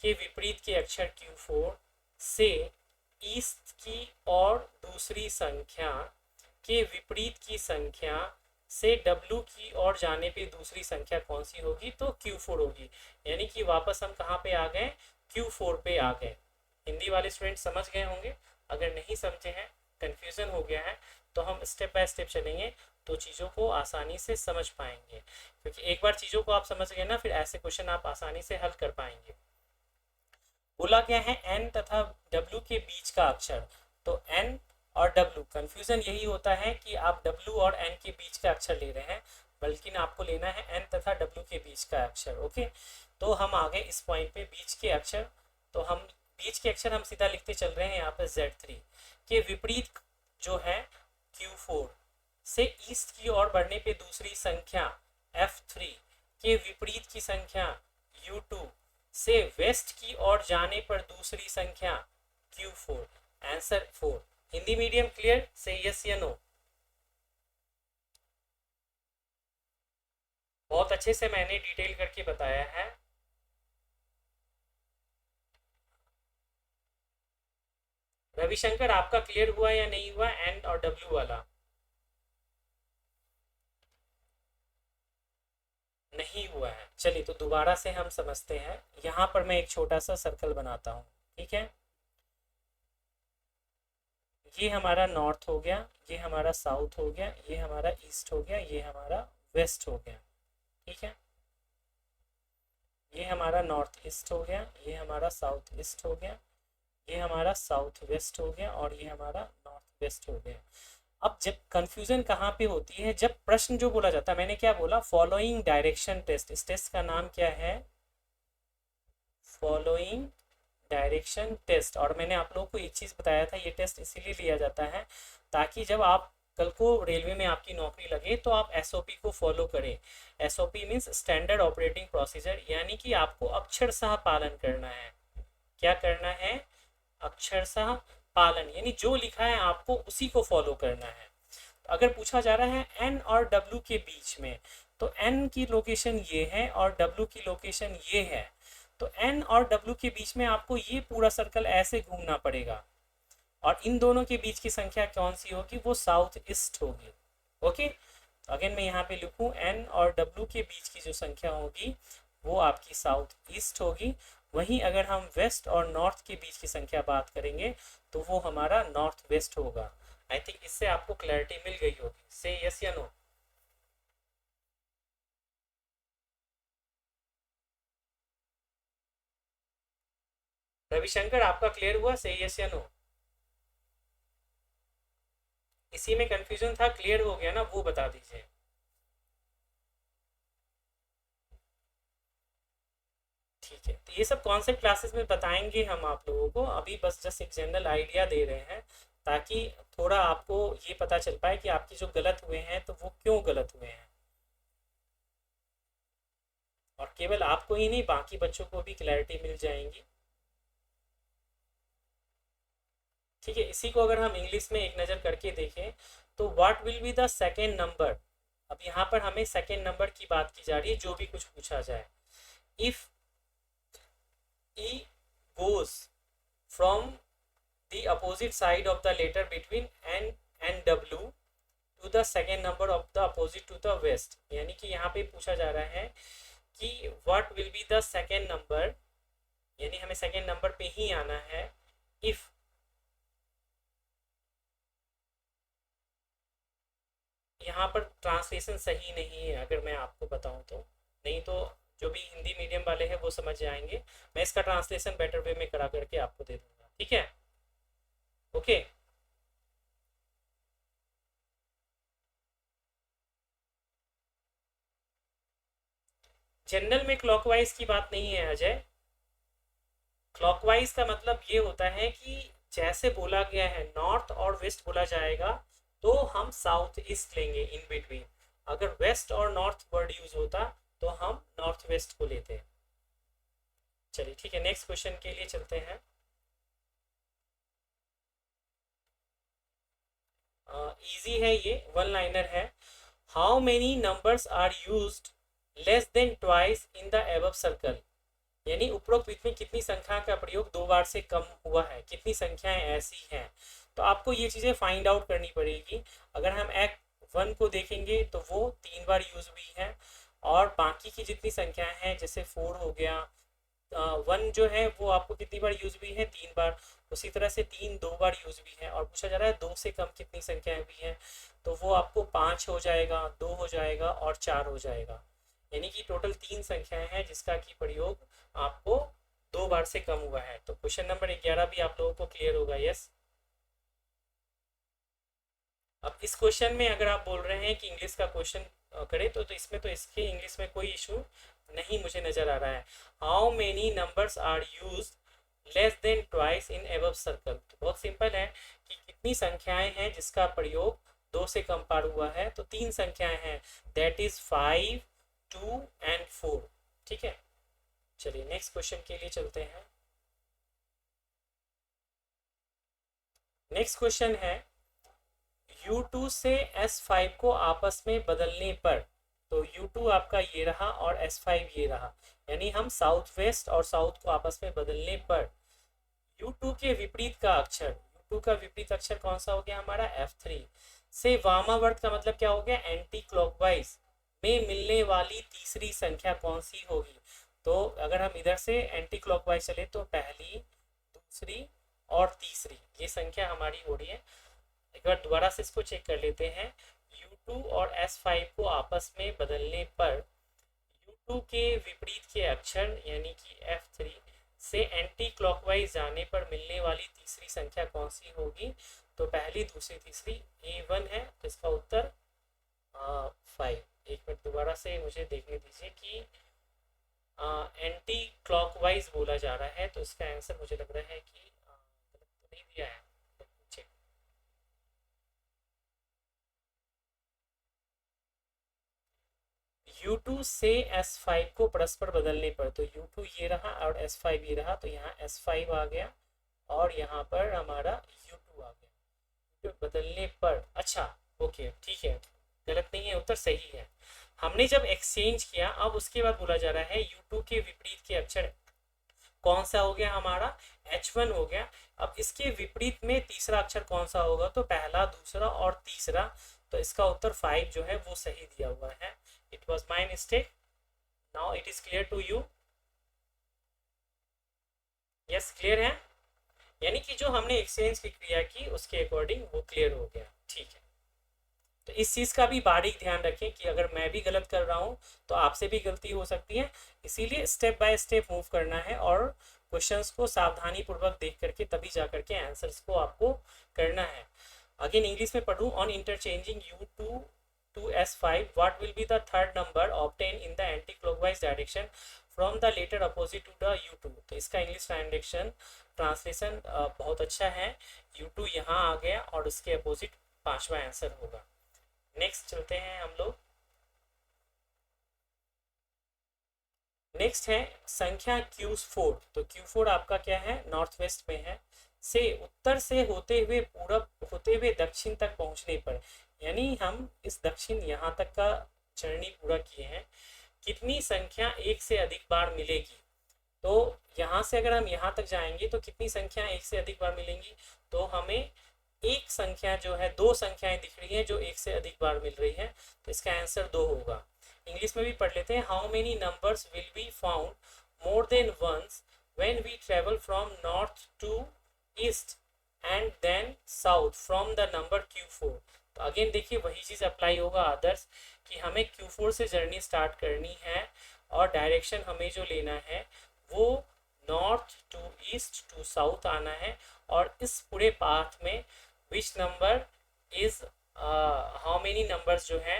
के विपरीत के अक्षर Q4 से ईस्ट की और दूसरी संख्या के विपरीत की संख्या से W की ओर जाने पे दूसरी संख्या कौन सी होगी, तो Q4 होगी। यानी कि वापस हम कहाँ पे आ गए, Q4 पे आ गए। हिंदी वाले स्टूडेंट समझ गए होंगे, अगर नहीं समझे हैं, कंफ्यूजन हो गया है, तो हम स्टेप बाय स्टेप चलेंगे तो चीज़ों को आसानी से समझ पाएंगे। क्योंकि एक बार चीज़ों को आप समझ गए ना, फिर ऐसे क्वेश्चन आप आसानी से हल कर पाएंगे। बोला गया है एन तथा डब्ल्यू के बीच का अक्षर, तो एन और डब्ल्यू, कंफ्यूजन यही होता है कि आप डब्ल्यू और एन के बीच का अक्षर ले रहे हैं, बल्कि ना आपको लेना है एन तथा डब्ल्यू के बीच का अक्षर। ओके, तो हम आ गए इस पॉइंट पे बीच के अक्षर। तो हम बीच के अक्षर हम सीधा लिखते चल रहे हैं यहाँ पे Z3 के विपरीत जो है Q4 से ईस्ट की ओर बढ़ने पे दूसरी संख्या F3 के विपरीत की संख्या U2 से वेस्ट की ओर जाने पर दूसरी संख्या Q4। Answer 4। Hindi medium clear? Say yes या नो? बहुत अच्छे से मैंने डिटेल करके बताया है। रविशंकर आपका क्लियर हुआ या नहीं हुआ एन और डब्ल्यू वाला? नहीं हुआ है। चलिए तो दोबारा से हम समझते हैं। यहाँ पर मैं एक छोटा सा सर्कल बनाता हूँ, ठीक है। ये हमारा नॉर्थ हो गया, ये हमारा साउथ हो गया, ये हमारा ईस्ट हो गया, ये हमारा वेस्ट हो गया, ठीक है। ये हमारा नॉर्थ ईस्ट हो गया, ये हमारा साउथ ईस्ट हो गया, ये हमारा साउथ वेस्ट हो गया और ये हमारा नॉर्थ वेस्ट हो गया। अब जब कंफ्यूजन कहाँ पे होती है, जब प्रश्न जो बोला जाता है, मैंने क्या बोला, फॉलोइंग डायरेक्शन टेस्ट। इस टेस्ट का नाम क्या है? Following direction test. और मैंने आप लोगों को एक चीज़ बताया था, ये टेस्ट इसीलिए लिया जाता है ताकि जब आप कल को रेलवे में आपकी नौकरी लगे तो आप एसओपी को फॉलो करें। SOP means standard operating procedure, यानी कि आपको अक्षरशः पालन करना है। क्या करना है? अक्षरशः पालन, यानी जो लिखा है आपको उसी को फॉलो करना है। तो अगर पूछा जा रहा है एन और डब्ल्यू के बीच में, तो एन की लोकेशन ये है और डब्ल्यू की लोकेशन ये है। तो एन और डब्ल्यू के बीच में आपको ये पूरा सर्कल ऐसे घूमना पड़ेगा और इन दोनों के बीच की संख्या कौन सी होगी? वो साउथ ईस्ट होगी। ओके, अगेन मैं यहाँ पे लिखूँ, एन और डब्ल्यू के बीच की जो संख्या होगी वो आपकी साउथ ईस्ट होगी। वहीं अगर हम वेस्ट और नॉर्थ के बीच की संख्या बात करेंगे तो वो हमारा नॉर्थ वेस्ट होगा। आई थिंक इससे आपको क्लैरिटी मिल गई होगी। से यस या नो? रविशंकर आपका क्लियर हुआ? से यस या नो? इसी में कंफ्यूजन था, क्लियर हो गया ना? वो बता दीजिए। ठीक है, तो ये सब कॉन्सेप्ट क्लासेस में बताएंगे हम आप लोगों को। अभी बस जस्ट एक जनरल आइडिया दे रहे हैं ताकि थोड़ा आपको ये पता चल पाए कि आपके जो गलत हुए हैं तो वो क्यों गलत हुए हैं। और केवल आपको ही नहीं, बाकी बच्चों को भी क्लैरिटी मिल जाएंगी। ठीक है, इसी को अगर हम इंग्लिश में एक नज़र करके देखें तो what will be the second number. अब यहाँ पर हमें सेकेंड नंबर की बात की जा रही है, जो भी कुछ पूछा जाए। If E goes from the opposite side of the letter between n and w to the second number of the opposite to the west, यानी कि यहाँ पे पूछा जा रहा है कि what will be the second number, यानी हमें सेकेंड नंबर पे ही आना है। if यहाँ पर ट्रांसलेशन सही नहीं है अगर मैं आपको बताऊँ तो, नहीं तो जो भी हिंदी मीडियम वाले हैं वो समझ जाएंगे। मैं इसका ट्रांसलेशन बेटर वे में करा करके आपको दे दूंगा, ठीक है? ओके, जनरल में क्लॉकवाइज की बात नहीं है अजय। क्लॉकवाइज का मतलब ये होता है कि जैसे बोला गया है नॉर्थ और वेस्ट बोला जाएगा तो हम साउथ ईस्ट लेंगे इन बिटवीन। अगर वेस्ट और नॉर्थ वर्ड यूज होता तो हम नॉर्थ वेस्ट को लेते। चलिए ठीक है, नेक्स्ट क्वेश्चन के लिए चलते हैं। इजी है ये, वन लाइनर है। How many numbers are used less than twice in the above circle, यानी उपरोक्त वृत्त में कितनी संख्या का प्रयोग दो बार से कम हुआ है, कितनी संख्याएं ऐसी हैं। तो आपको ये चीज़ें फाइंड आउट करनी पड़ेगी। अगर हम एक्ट 1 को देखेंगे तो वो 3 बार यूज हुई है और बाकी की जितनी संख्याएं हैं जैसे 4 हो गया, 1 जो है वो आपको कितनी बार यूज हुई है? 3 बार। उसी तरह से 3 2 बार यूज हुई है। और पूछा जा रहा है 2 से कम कितनी संख्याएं हुई हैं, तो वो आपको 5 हो जाएगा, 2 हो जाएगा और 4 हो जाएगा। यानी कि टोटल 3 संख्याएं हैं जिसका कि प्रयोग आपको 2 बार से कम हुआ है। तो क्वेश्चन नंबर 11 भी आप लोगों को क्लियर होगा। यस, अब इस क्वेश्चन में अगर आप बोल रहे हैं कि इंग्लिश का क्वेश्चन करें तो इसमें तो इसके इंग्लिश में कोई इशू नहीं मुझे नज़र आ रहा है। How many numbers are use less than twice in above circle. तो बहुत सिंपल है कि कितनी संख्याएं हैं जिसका प्रयोग 2 से कम बार हुआ है, तो 3 संख्याएं हैं, दैट इज 5, 2 एंड 4। ठीक है, चलिए नेक्स्ट क्वेश्चन के लिए चलते हैं। नेक्स्ट क्वेश्चन है U2 से S5 को आपस में बदलने पर, तो U2 आपका ये रहा और S5 ये रहा, यानी हम साउथ वेस्ट और साउथ को आपस में बदलने पर U2 के विपरीत का अक्षर, U2 का विपरीत अक्षर कौन सा हो गया हमारा F3 से वामावर्त का मतलब क्या हो गया एंटी क्लॉकवाइज में मिलने वाली तीसरी संख्या कौन सी होगी। तो अगर हम इधर से एंटी क्लॉकवाइज चले तो पहली, दूसरी और तीसरी ये संख्या हमारी हो रही है। एक बार दोबारा से इसको चेक कर लेते हैं। U2 और S5 को आपस में बदलने पर U2 के विपरीत के अक्षर यानी कि F3 से एंटी क्लॉकवाइज जाने पर मिलने वाली तीसरी संख्या कौन सी होगी। तो पहली, दूसरी, तीसरी A1 है, तो इसका उत्तर 5। एक मिनट दोबारा से मुझे देखने दीजिए कि एंटी क्लॉकवाइज बोला जा रहा है, तो इसका आंसर मुझे लग रहा है कि गलत तो नहीं दिया है। U2 से S5 को परस्पर बदलने पर, तो U2 ये रहा और S5 ये रहा, तो यहाँ S5 आ गया और यहाँ पर हमारा U2 आ गया। तो बदलने पर, अच्छा ओके ठीक है, गलत नहीं है, उत्तर सही है। हमने जब एक्सचेंज किया, अब उसके बाद बोला जा रहा है U2 के विपरीत के अक्षर कौन सा हो गया हमारा H1 हो गया। अब इसके विपरीत में तीसरा अक्षर कौन सा होगा, तो पहला, दूसरा और तीसरा, तो इसका उत्तर 5 जो है वो सही दिया हुआ है। It was my mistake, now it is clear to you. Yes clear है, यानी कि जो हमने एक्सचेंज की क्रिया की उसके अकॉर्डिंग वो क्लियर हो गया। ठीक है, तो इस चीज़ का भी बारीक ध्यान रखें कि अगर मैं भी गलत कर रहा हूँ तो आपसे भी गलती हो सकती है, इसीलिए स्टेप बाय स्टेप मूव करना है और क्वेश्चंस को सावधानी पूर्वक देख करके तभी जा करके आंसर्स को आपको करना है। अगेन इंग्लिश में पढ़ूँ, on interchanging U2 to S5 what will be the third number obtained in the anti-clockwise direction from the later opposite to the U2। तो इसका इंग्लिश ट्रांसलेशन बहुत अच्छा है, U2 यहाँ आ गया और उसके अपोजिट 5वां आंसर होगा। नेक्स्ट चलते हैं हम लोग। नेक्स्ट है संख्या Q4। तो Q4 आपका क्या है, नॉर्थ वेस्ट में है, से उत्तर से होते हुए पूरब होते हुए दक्षिण तक पहुंचने पर, यानी हम इस दक्षिण यहाँ तक का जर्नी पूरा किए हैं, कितनी संख्या एक से अधिक बार मिलेगी। तो यहाँ से अगर हम यहाँ तक जाएंगे तो कितनी संख्या एक से अधिक बार मिलेंगी, तो हमें एक संख्या जो है, 2 संख्याएं दिख रही हैं जो एक से अधिक बार मिल रही है, तो इसका आंसर 2 होगा। इंग्लिश में भी पढ़ लेते हैं। How many numbers will be found more than once when we travel from north to east and then south from the number Q4। तो अगेन देखिए वही चीज़ अप्लाई होगा आदर्श, कि हमें Q4 से जर्नी स्टार्ट करनी है और डायरेक्शन हमें जो लेना है वो north to east to south आना है, और इस पूरे पाथ में which number is how many numbers जो है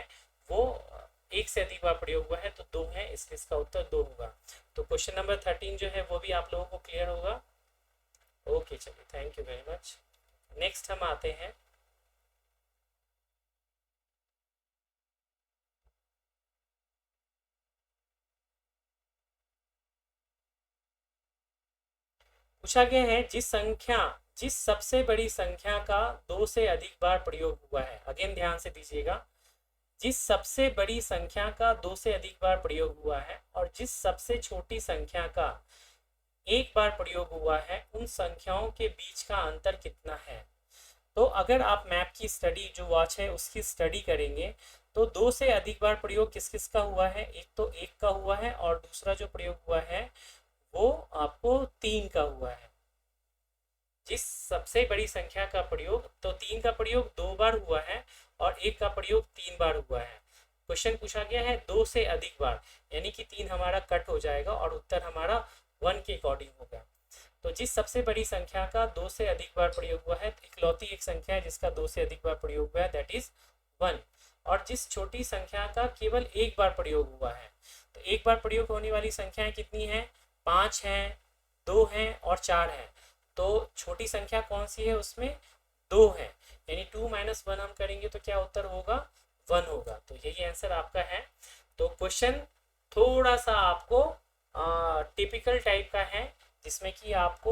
वो एक से अधिक बार प्रयोग हुआ है, तो 2 है, इसलिए इसका उत्तर 2 होगा। तो क्वेश्चन नंबर 13 जो है वो भी आप लोगों को क्लियर होगा। ओके चलिए, thank you very much. Next हम आते हैं पूछा गया है जिस सबसे बड़ी संख्या का 2 से अधिक बार प्रयोग हुआ है। अगेन ध्यान से दीजिएगा, जिस सबसे बड़ी संख्या का 2 से अधिक बार प्रयोग हुआ है और जिस सबसे छोटी संख्या का एक बार प्रयोग हुआ है, उन संख्याओं के बीच का अंतर कितना है। तो अगर आप मैप की स्टडी जो वॉच है उसकी स्टडी करेंगे तो 2 से अधिक बार प्रयोग किस किस का हुआ है, एक तो 1 का हुआ है और दूसरा जो प्रयोग हुआ है वो आपको 3 का हुआ है। जिस सबसे बड़ी संख्या का प्रयोग, तो 3 का प्रयोग 2 बार हुआ है और 1 का प्रयोग 3 बार हुआ है। क्वेश्चन पूछा गया है 2 से अधिक बार, यानी कि 3 हमारा कट हो जाएगा और उत्तर हमारा 1 के अकॉर्डिंग होगा। तो जिस सबसे बड़ी संख्या का 2 से अधिक बार प्रयोग हुआ है, इकलौती एक संख्या है जिसका 2 से अधिक बार प्रयोग हुआ है, दैट इज 1। और जिस छोटी संख्या का केवल एक बार प्रयोग हुआ है। तो एक बार प्रयोग होने वाली संख्याएं कितनी हैं? 5 हैं, 2 हैं और 4 हैं। तो छोटी संख्या कौन सी है? उसमें 2 है, यानी 2 - 1 हम करेंगे तो क्या उत्तर होगा? 1 होगा। तो यही आंसर आपका है। तो क्वेश्चन थोड़ा सा आपको टिपिकल टाइप का है, जिसमें कि आपको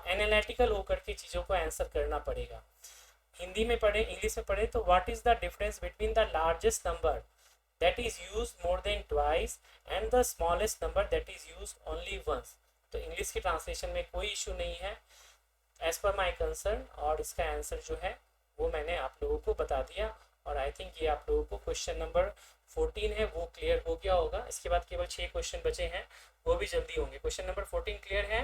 एनालिटिकल होकर के चीज़ों को आंसर करना पड़ेगा। हिंदी में पढ़े, इंग्लिश में पढ़े तो what is the difference between the largest number that is use more than twice and the smallest number that is use only once. तो इंग्लिश के ट्रांसलेशन में कोई इशू नहीं है एज पर माई कंसर्न, और इसका आंसर जो है वो मैंने आप लोगों को बता दिया। और आई थिंक ये आप लोगों को क्वेश्चन नंबर 14 है वो क्लियर हो गया होगा। इसके बाद केवल 6 क्वेश्चन बचे हैं, वो भी जल्दी होंगे। क्वेश्चन नंबर 14 क्लियर है?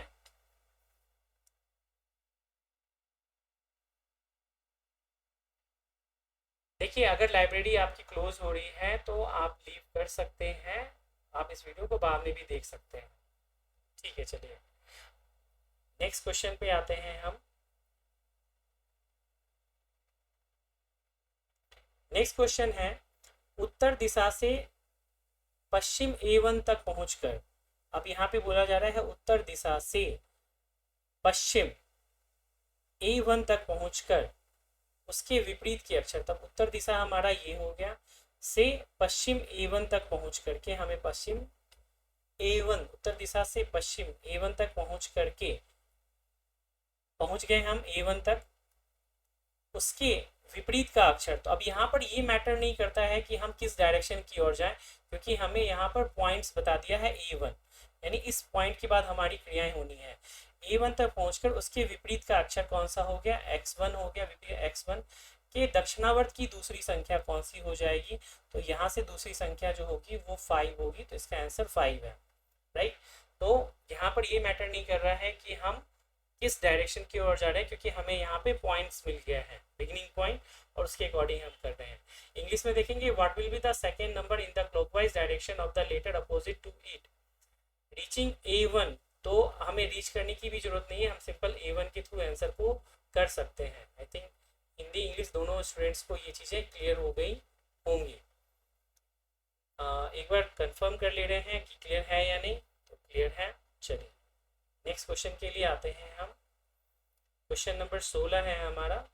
देखिए, अगर लाइब्रेरी आपकी क्लोज हो रही है तो आप लीव कर सकते हैं, आप इस वीडियो को बाद में भी देख सकते हैं। ठीक है, चलिए नेक्स्ट क्वेश्चन पे आते हैं हम। नेक्स्ट क्वेश्चन है, उत्तर दिशा से पश्चिम A1 तक पहुंचकर। अब यहाँ पे बोला जा रहा है उत्तर दिशा से पश्चिम A1 तक पहुंचकर उसके विपरीत के अक्षर। तब उत्तर दिशा हमारा ये हो गया, से पश्चिम A1 तक पहुंच करके हमें पश्चिम A1, उत्तर दिशा से पश्चिम A1 तक पहुंच करके पहुंच गए हम A1 तक, उसके विपरीत का अक्षर। तो अब यहाँ पर ये मैटर नहीं करता है कि हम किस डायरेक्शन की ओर जाएं, क्योंकि हमें यहाँ पर पॉइंट्स बता दिया है A1, यानी इस पॉइंट के बाद हमारी क्रियाएं होनी है। A1 तक पहुंचकर उसके विपरीत का अक्षर कौन सा हो गया? X1 हो गया। विपरीत X1 के दक्षिणावर्त की दूसरी संख्या कौन सी हो जाएगी? तो यहाँ से दूसरी संख्या जो होगी वो 5 होगी, तो इसका आंसर 5 है, राइट। तो यहाँ पर ये मैटर नहीं कर रहा है कि हम किस डायरेक्शन की ओर जा रहे हैं, क्योंकि हमें यहाँ पे पॉइंट्स मिल गया है, बिगिनिंग पॉइंट, और उसके अकॉर्डिंग हम कर रहे हैं। इंग्लिश में देखेंगे, what will be the second number in the clockwise direction of the letter opposite to it reaching A1। तो हमें रीच करने की भी जरूरत नहीं है, हम सिंपल A1 के थ्रू आंसर को कर सकते हैं। आई थिंक हिंदी इंग्लिश दोनों स्टूडेंट्स को ये चीज़ें क्लियर हो गई होंगी। एक बार कंफर्म कर ले रहे हैं कि क्लियर है या नहीं। तो क्लियर है। चलिए नेक्स्ट क्वेश्चन के लिए आते हैं हम। क्वेश्चन नंबर 16 है हमारा।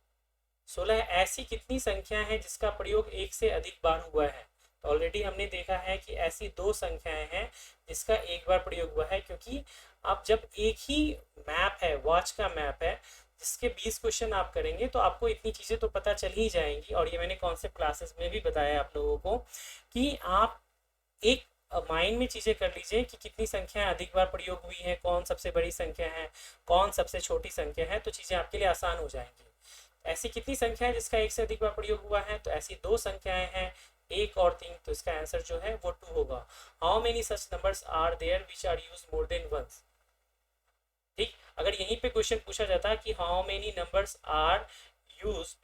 16 है, ऐसी कितनी संख्या है जिसका प्रयोग एक से अधिक बार हुआ है? तो ऑलरेडी हमने देखा है कि ऐसी 2 संख्याएं हैं जिसका एक बार प्रयोग हुआ है, क्योंकि आप जब एक ही मैप है, वॉच का मैप है, जिसके 20 क्वेश्चन आप करेंगे तो आपको इतनी चीज़ें तो पता चल ही जाएंगी। और ये मैंने कॉन्सेप्ट क्लासेस में भी बताया आप लोगों को कि आप एक माइंड में चीज़ें कर लीजिए कि कितनी संख्याएं अधिक बार प्रयोग हुई है, कौन सबसे बड़ी संख्या है, कौन सबसे छोटी संख्या है, तो चीज़ें आपके लिए आसान हो जाएंगी। ऐसी कितनी संख्या है जिसका एक से अधिक बार प्रयोग हुआ है? तो ऐसी 2 संख्याएं हैं, 1 और 3। तो इसका आंसर जो है वो 2 होगा। How many such numbers are there which are use more than once? ठीक, अगर यहीं पे क्वेश्चन पूछा जाता कि how many numbers are use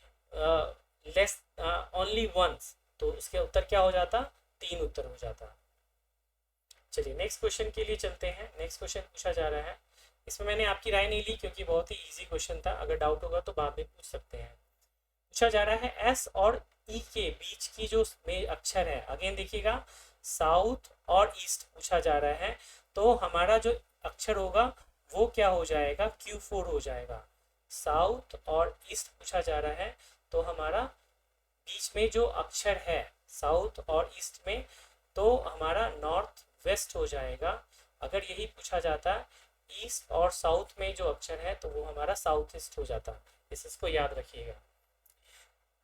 less only once, तो उसके उत्तर क्या हो जाता? 3 उत्तर हो जाता। चलिए नेक्स्ट क्वेश्चन के लिए चलते हैं। नेक्स्ट क्वेश्चन पूछा जा रहा है, इसमें मैंने आपकी राय नहीं ली क्योंकि बहुत ही इजी क्वेश्चन था, अगर डाउट होगा तो बाद में पूछ सकते हैं। पूछा जा रहा है एस और ई के बीच की जो में अक्षर है, अगेन देखिएगा साउथ और ईस्ट पूछा जा रहा है, तो हमारा जो अक्षर होगा वो क्या हो जाएगा? Q4 हो जाएगा। साउथ और ईस्ट पूछा जा रहा है, तो हमारा बीच में जो अक्षर है साउथ और ईस्ट में, तो हमारा नॉर्थ वेस्ट हो जाएगा। अगर यही पूछा जाता ईस्ट और साउथ में जो अक्षर है तो वो हमारा साउथ ईस्ट हो जाता। इसको याद रखिएगा।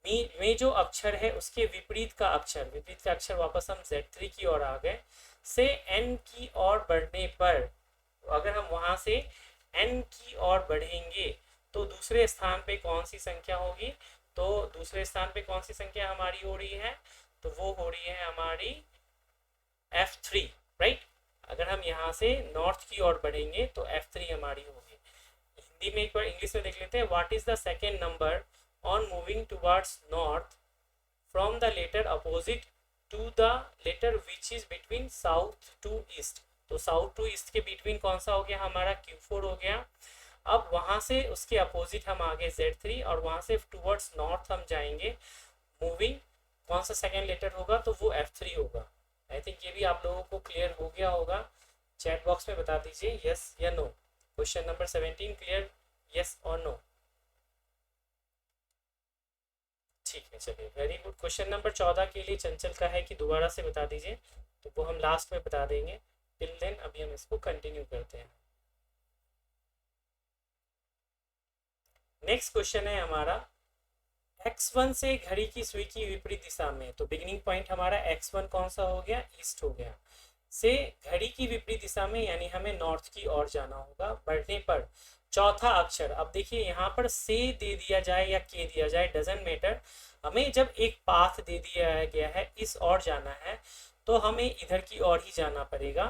में जो अक्षर है उसके विपरीत का अक्षर, विपरीत का अक्षर वापस हम Z3 की ओर आ गए, से N की ओर बढ़ने पर, अगर हम वहां से N की ओर बढ़ेंगे तो दूसरे स्थान पे कौन सी संख्या होगी? तो दूसरे स्थान पे कौन सी संख्या हमारी हो रही है? तो वो हो रही है हमारी F3, राइट। अगर हम यहाँ से नॉर्थ की ओर बढ़ेंगे तो F3 हमारी होगी। हिंदी में एक बार इंग्लिश में देख लेते हैं। What is the second number on moving towards north from the letter opposite to the letter which is between south to east। तो साउथ टू ईस्ट के बिटवीन कौन सा हो गया? हमारा Q4 हो गया। अब वहां से उसके अपोजिट हम आगे Z3, और वहां से टुवर्ड्स नॉर्थ हम जाएंगे मूविंग कौन सा सेकेंड लेटर होगा, तो वो F3 होगा। आई थिंक ये भी आप लोगों को क्लियर हो गया होगा। चैट बॉक्स में बता दीजिए यस या no. Question number 17 clear, yes और नो? ठीक है, चलिए वेरी गुड। क्वेश्चन नंबर 14 के लिए चंचल का है कि दोबारा से बता दीजिए, तो वो हम लास्ट में बता देंगे। टिल देन अभी हम इसको कंटिन्यू करते हैं। नेक्स्ट क्वेश्चन है हमारा, x1 से घड़ी की सुई की विपरीत दिशा में, तो बिगिनिंग पॉइंट हमारा x1 कौन सा हो गया, ईस्ट हो गया, से घड़ी की विपरीत दिशा में यानी हमें नॉर्थ की ओर जाना होगा। बढ़ने पर चौथा अक्षर, अब देखिए यहाँ पर से दे दिया जाए या के दिया जाए डजेंट मैटर, हमें जब एक पाथ दे दिया गया है इस ओर जाना है तो हमें इधर की ओर ही जाना पड़ेगा।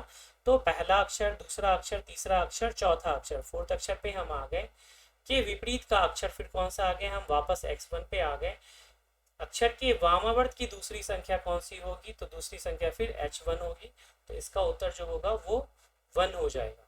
तो पहला अक्षर, दूसरा अक्षर, तीसरा अक्षर, चौथा अक्षर, फोर्थ अक्षर पे हम आ गए। के विपरीत का अक्षर फिर कौन सा आ गया, हम वापस x1 पे आ गए। अक्षर के वामावर्त की दूसरी संख्या कौन सी होगी, तो दूसरी संख्या फिर h1 होगी। तो इसका उत्तर जो होगा वो 1 हो जाएगा।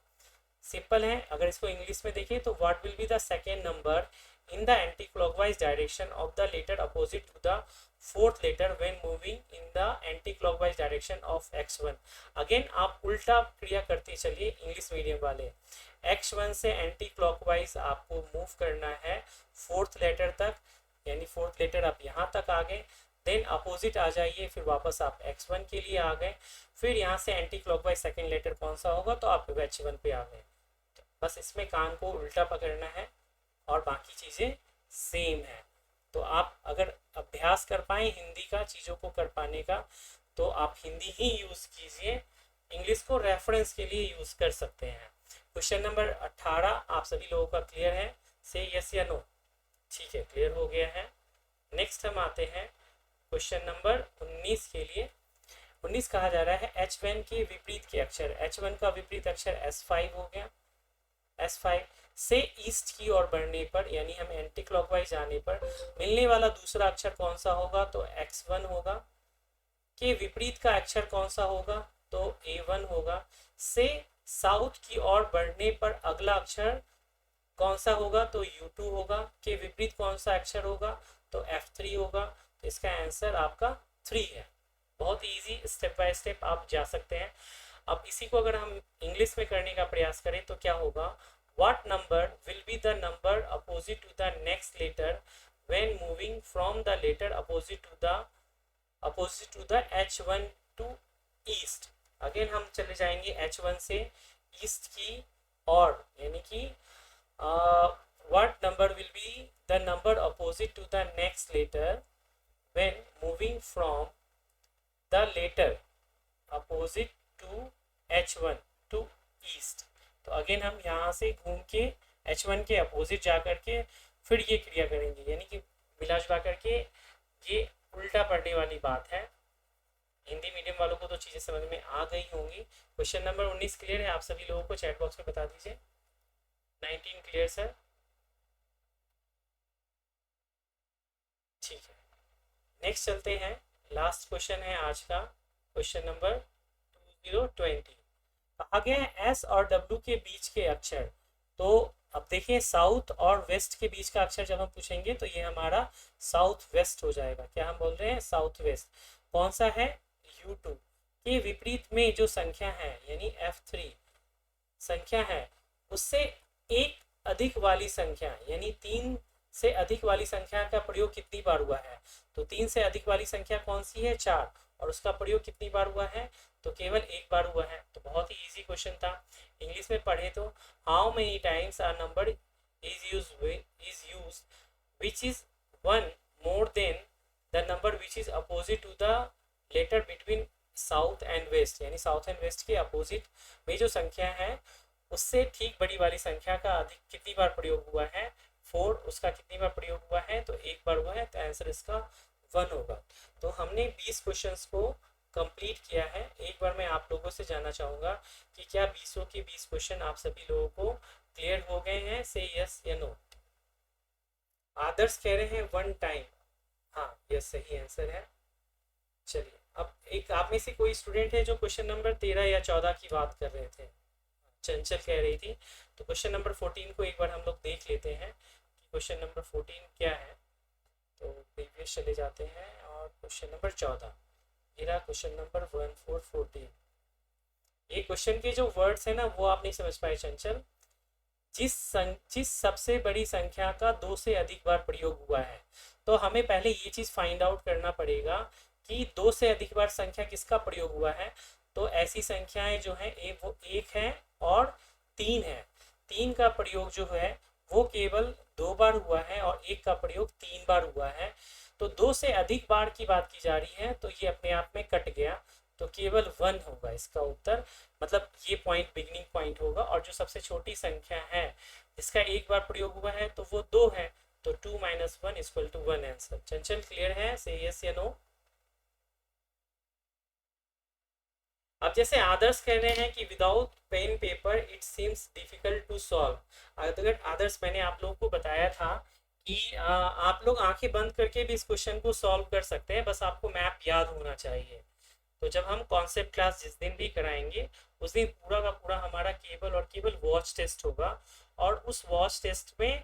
सिंपल है। अगर इसको इंग्लिश में देखें तो what will be the second number in the anticlockwise direction of the letter opposite to the fourth letter when moving in the anticlockwise direction of x1। Again आप उल्टा क्रिया करते चलिए इंग्लिश मीडियम वाले। x1 से एंटी क्लॉकवाइज आपको मूव करना है फोर्थ लेटर तक, यानी फोर्थ लेटर आप यहाँ तक आ गए, देन अपोजिट आ जाइए, फिर वापस आप x1 के लिए आ गए, फिर यहाँ से एंटी क्लॉकवाइज सेकेंड लेटर कौन सा होगा, तो आप h1 पे आ गए। बस इसमें कान को उल्टा पकड़ना है और बाकी चीज़ें सेम है। तो आप अगर अभ्यास कर पाए हिंदी का, चीज़ों को कर पाने का, तो आप हिंदी ही यूज़ कीजिए, इंग्लिश को रेफरेंस के लिए यूज़ कर सकते हैं। क्वेश्चन नंबर 18 आप सभी लोगों का क्लियर है, से यस या नो? ठीक है, क्लियर हो गया है। नेक्स्ट हम आते हैं क्वेश्चन नंबर 19 के लिए। 19 कहा जा रहा है h1 के विपरीत के अक्षर, h1 का विपरीत अक्षर s5 हो गया। s5 से ईस्ट की ओर बढ़ने पर यानी हम एंटी क्लॉकवाइज जाने पर मिलने वाला दूसरा अक्षर कौन सा होगा, तो x1 होगा। के विपरीत का अक्षर कौन सा होगा, तो a1 होगा। से साउथ की ओर बढ़ने पर अगला अक्षर कौन सा होगा, तो u2 होगा। के विपरीत कौन सा अक्षर होगा, तो f3 होगा। तो इसका आंसर आपका 3 है। बहुत इजी, स्टेप बाय स्टेप आप जा सकते हैं। अब इसी को अगर हम इंग्लिश में करने का प्रयास करें तो क्या होगा, what number will be the number opposite to the next letter when moving from the letter opposite to the h1 to east। Again हम चले जाएंगे h1 से ईस्ट की और, यानी कि what number will be the number opposite to the next letter when moving from the letter opposite to h1 to east। तो अगेन हम यहाँ से घूम के h1 के अपोजिट जा करके फिर ये क्रिया करेंगे, यानी कि मिला जुला करके ये उल्टा पढ़ने वाली बात है। हिंदी मीडियम वालों को तो चीज़ें समझ में आ गई होंगी। क्वेश्चन नंबर 19 क्लियर है आप सभी लोगों को? चैट बॉक्स में बता दीजिए। 19 क्लियर सर? ठीक है, नेक्स्ट चलते हैं। लास्ट क्वेश्चन है आज का, क्वेश्चन नंबर 2020। कहा गया है एस और डब्ल्यू के बीच के अक्षर। तो अब देखिए साउथ और वेस्ट के बीच का अक्षर जब हम पूछेंगे तो ये हमारा साउथ वेस्ट हो जाएगा। क्या हम बोल रहे हैं, साउथ वेस्ट। कौन सा है, u2। के विपरीत में जो संख्या है यानी f3 संख्या है, उससे एक अधिक वाली संख्या यानी 3 से अधिक वाली संख्या का प्रयोग कितनी बार हुआ है, तो 3 से अधिक वाली संख्या कौन सी है, 4, और उसका प्रयोग कितनी बार हुआ है, तो केवल एक बार हुआ है। तो बहुत ही इजी क्वेश्चन था। इंग्लिश में पढ़े तो how many times a number is used which is 1 more than the number which is opposite to the letter between south and west, यानी साउथ एंड वेस्ट के अपोजिट में जो संख्या है उससे ठीक बड़ी वाली संख्या का अधिक कितनी बार प्रयोग हुआ है, 4, उसका कितनी बार प्रयोग हुआ है, तो एक बार हुआ है। तो आंसर इसका 1 होगा। तो हमने 20 क्वेश्चंस को कंप्लीट किया है। एक बार मैं आप लोगों से जानना चाहूँगा कि क्या 20 के 20 क्वेश्चन आप सभी लोगों को क्लियर हो गए हैं, से यस या नो? आदर्श कह रहे हैं 1 टाइम, हाँ यस सही आंसर है। चलिए अब एक आप में से कोई स्टूडेंट है जो क्वेश्चन नंबर 13 या 14 की बात कर रहे थे, चंचल कह रही थी। तो क्वेश्चन नंबर 14 को एक बार हम लोग देख लेते हैं कि क्वेश्चन नंबर 14 क्या है। तो प्रीवियस चले जाते हैं और क्वेश्चन नंबर 14, ये रहा क्वेश्चन नंबर 1414। ये क्वेश्चन के जो वर्ड्स है ना वो आप नहीं समझ पाए चंचल। जिस सबसे बड़ी संख्या का दो से अधिक बार प्रयोग हुआ है, तो हमें पहले ये चीज फाइंड आउट करना पड़ेगा कि दो से अधिक बार संख्या किसका प्रयोग हुआ है। तो ऐसी संख्याएं जो है वो एक है और तीन है। तीन का प्रयोग जो है वो केवल दो बार हुआ है और एक का प्रयोग तीन बार हुआ है। तो दो से अधिक बार की बात की जा रही है, तो ये अपने आप में कट गया, तो केवल वन होगा इसका उत्तर। मतलब ये पॉइंट बिगिनिंग पॉइंट होगा, और जो सबसे छोटी संख्या है जिसका एक बार प्रयोग हुआ है तो वो दो है। तो 2 - 1 = 1 आंसर। चंचल क्लियर है? से यस या नो। अब जैसे आदर्श कह रहे हैं कि without pen paper it seems difficult to solve. अगर आदर्श, मैंने आप लोगों को बताया था कि आप लोग आंखें बंद करके भी इस क्वेश्चन को सॉल्व कर सकते हैं, बस आपको मैप याद होना चाहिए। तो जब हम कॉन्सेप्ट क्लास जिस दिन भी कराएंगे उस दिन पूरा का पूरा हमारा केवल और केवल वॉच टेस्ट होगा, और उस वॉच टेस्ट में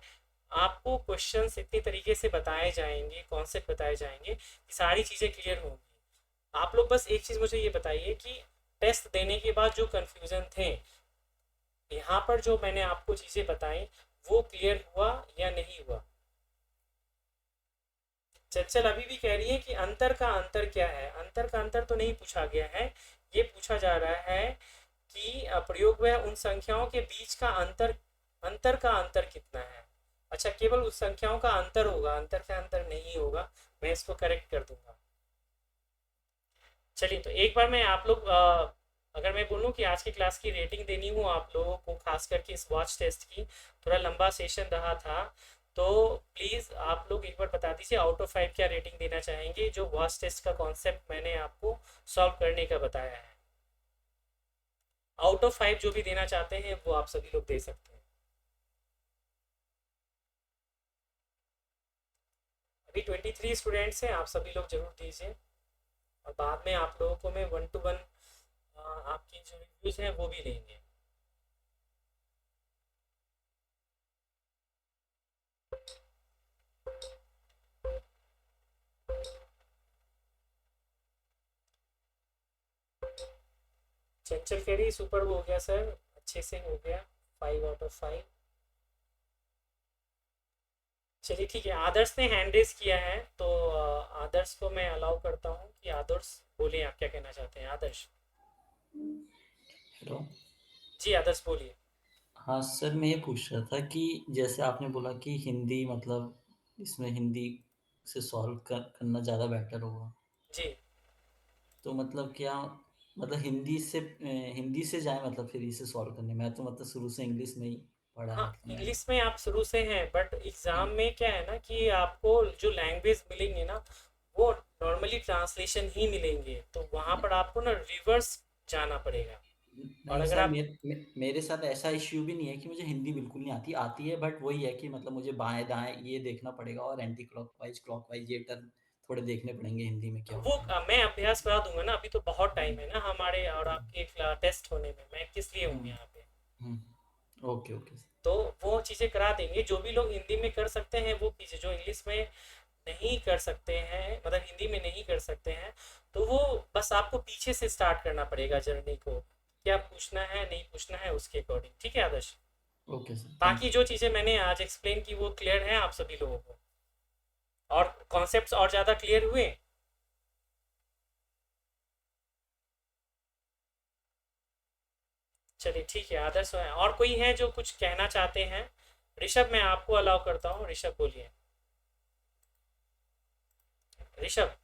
आपको क्वेश्चंस इतनी तरीके से बताए जाएंगे, कॉन्सेप्ट बताए जाएंगे कि सारी चीज़ें क्लियर होंगी। आप लोग बस एक चीज़ मुझे ये बताइए कि टेस्ट देने के बाद जो कन्फ्यूज़न थे, यहाँ पर जो मैंने आपको चीज़ें बताई वो क्लियर हुआ या नहीं हुआ? चंचल अभी भी कह रही है कि अंतर का अंतर क्या है। अंतर का अंतर तो नहीं पूछा गया है, ये पूछा जा रहा है कि प्रयोग में उन संख्याओं के बीच का अंतर, अंतर का अंतर कितना है। अच्छा, केवल उस संख्याओं का अंतर होगा, अंतर का अंतर नहीं होगा। मैं इसको करेक्ट कर दूंगा। चलिए, तो एक बार मैं आप लोग अगर मैं बोलूँ कि आज की क्लास की रेटिंग देनी हो आप लोगों को, खास करके इस वॉच टेस्ट की, थोड़ा लंबा सेशन रहा था, तो प्लीज़ आप लोग एक बार बता दीजिए आउट ऑफ 5 क्या रेटिंग देना चाहेंगे जो वॉच टेस्ट का कॉन्सेप्ट मैंने आपको सॉल्व करने का बताया है। आउट ऑफ 5 जो भी देना चाहते हैं वो आप सभी लोग दे सकते हैं। अभी 23 स्टूडेंट्स हैं, आप सभी लोग जरूर दीजिए, और बाद में आप लोगों को मैं 1 to 1 आपकी जो रिव्यूज़ हैं वो भी देंगे। चंचल कह रही सुपर हो गया सर, अच्छे से हो गया, 5 out of 5। चलिए ठीक है, आदर्श ने हैंड रेस किया है, तो आदर्श को मैं अलाउ करता हूँ कि आदर्श बोलिए आप क्या कहना चाहते हैं। आदर्श। हेलो। जी आदर्श बोलिए। हाँ सर, मैं ये पूछ रहा था कि जैसे आपने बोला कि हिंदी मतलब इसमें हिंदी से सॉल्व करना ज़्यादा बेटर होगा, जी तो मतलब क्या मतलब हिंदी से जाए मतलब फिर इसे सॉल्व करने। मैं तो मतलब शुरू से इंग्लिश में ही पढ़ा है हाँ, मतलब मैंने। इंग्लिश में आप शुरू से हैं, बट एग्ज़ाम में क्या है ना कि आपको जो लैंग्वेज मिलेंगे ना वो नॉर्मली ट्रांसलेशन ही मिलेंगे, तो वहाँ पर आपको ना रिवर्स जाना पड़ेगा। और नहीं अगर सर, आप, मेरे साथ ऐसा इश्यू भी नहीं है कि मुझे हिंदी बिल्कुल नहीं आती, आती है, बट वही है कि मतलब मुझे बाएं दाएं ये देखना पड़ेगा और एंटी क्लॉकवाइज क्लॉकवाइज ये टर्म थोड़े देखने पड़ेंगे हिंदी में क्या वो होते हैं। मैं अभ्यास करा दूंगा ना, अभी तो बहुत टाइम हम्म, है ना हमारे और आपके टेस्ट होने में, मैं किस लिए हूँ हम्म, यहाँ पे। Okay okay. तो वो चीज़ें करा देंगे, जो भी लोग हिंदी में कर सकते हैं वो कीजिए, जो इंग्लिश में नहीं कर सकते हैं, मतलब हिंदी में नहीं कर सकते हैं, तो वो बस आपको पीछे से स्टार्ट करना पड़ेगा जर्नी को, क्या पूछना है नहीं पूछना है उसके अकॉर्डिंग। ठीक है आदर्श? ओके सर, थैंक बाकी यू। जो चीज़ें मैंने आज एक्सप्लेन की वो क्लियर है आप सभी लोगों को, और कॉन्सेप्ट्स और ज़्यादा क्लियर हुए? चलिए ठीक है आदर्श है, और कोई है जो कुछ कहना चाहते हैं? ऋषभ, मैं आपको अलाउ करता हूँ, ऋषभ बोलिए। ऋषभ,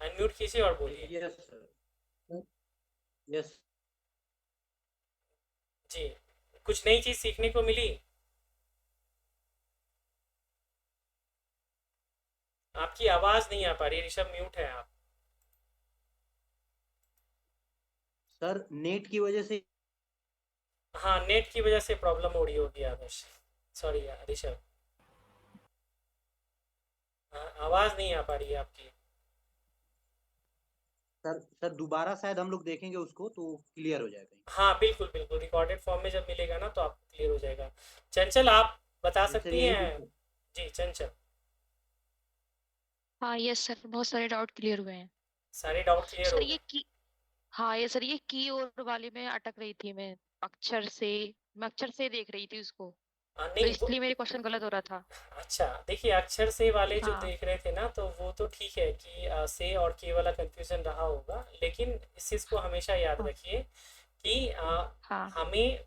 अनम्यूट कीजिए और बोलिए। Yes sir. यस जी, कुछ नई चीज़ सीखने को मिली? आपकी आवाज़ नहीं आ पा रही ऋषभ, म्यूट है आप। सर, नेट की वजह से। हाँ, नेट की वजह से प्रॉब्लम हो रही होगी आदर्श, सॉरी ऋषभ। हाँ, आवाज़ नहीं आ पा रही है आपकी। सर दोबारा शायद हम लोग देखेंगे उसको तो क्लियर हो जाएगा। हाँ बिल्कुल बिल्कुल, रिकॉर्डेड फॉर्म में जब मिलेगा ना तो आपको क्लियर हो जाएगा। चंचल, आप बता जी सर, सकती यही हैं? पूछो। जी चंचल। हाँ यस सर, बहुत सारे डाउट क्लियर हुए हैं। सारे डाउट क्लियर सर हो ये गए? की हाँ ये सर, ये की और वाले में अटक रही थी मैं। अक्षर से मैं अक्षर से देख रही थी उसको, तो नहीं वो, इसलिए मेरे क्वेश्चन गलत हो रहा था। अच्छा देखिए, अक्षर से वाले जो हाँ देख रहे थे ना, तो वो तो ठीक है कि से और के वाला कंफ्यूजन रहा होगा, लेकिन इस चीज़ को हमेशा याद हाँ रखिए कि हाँ हमें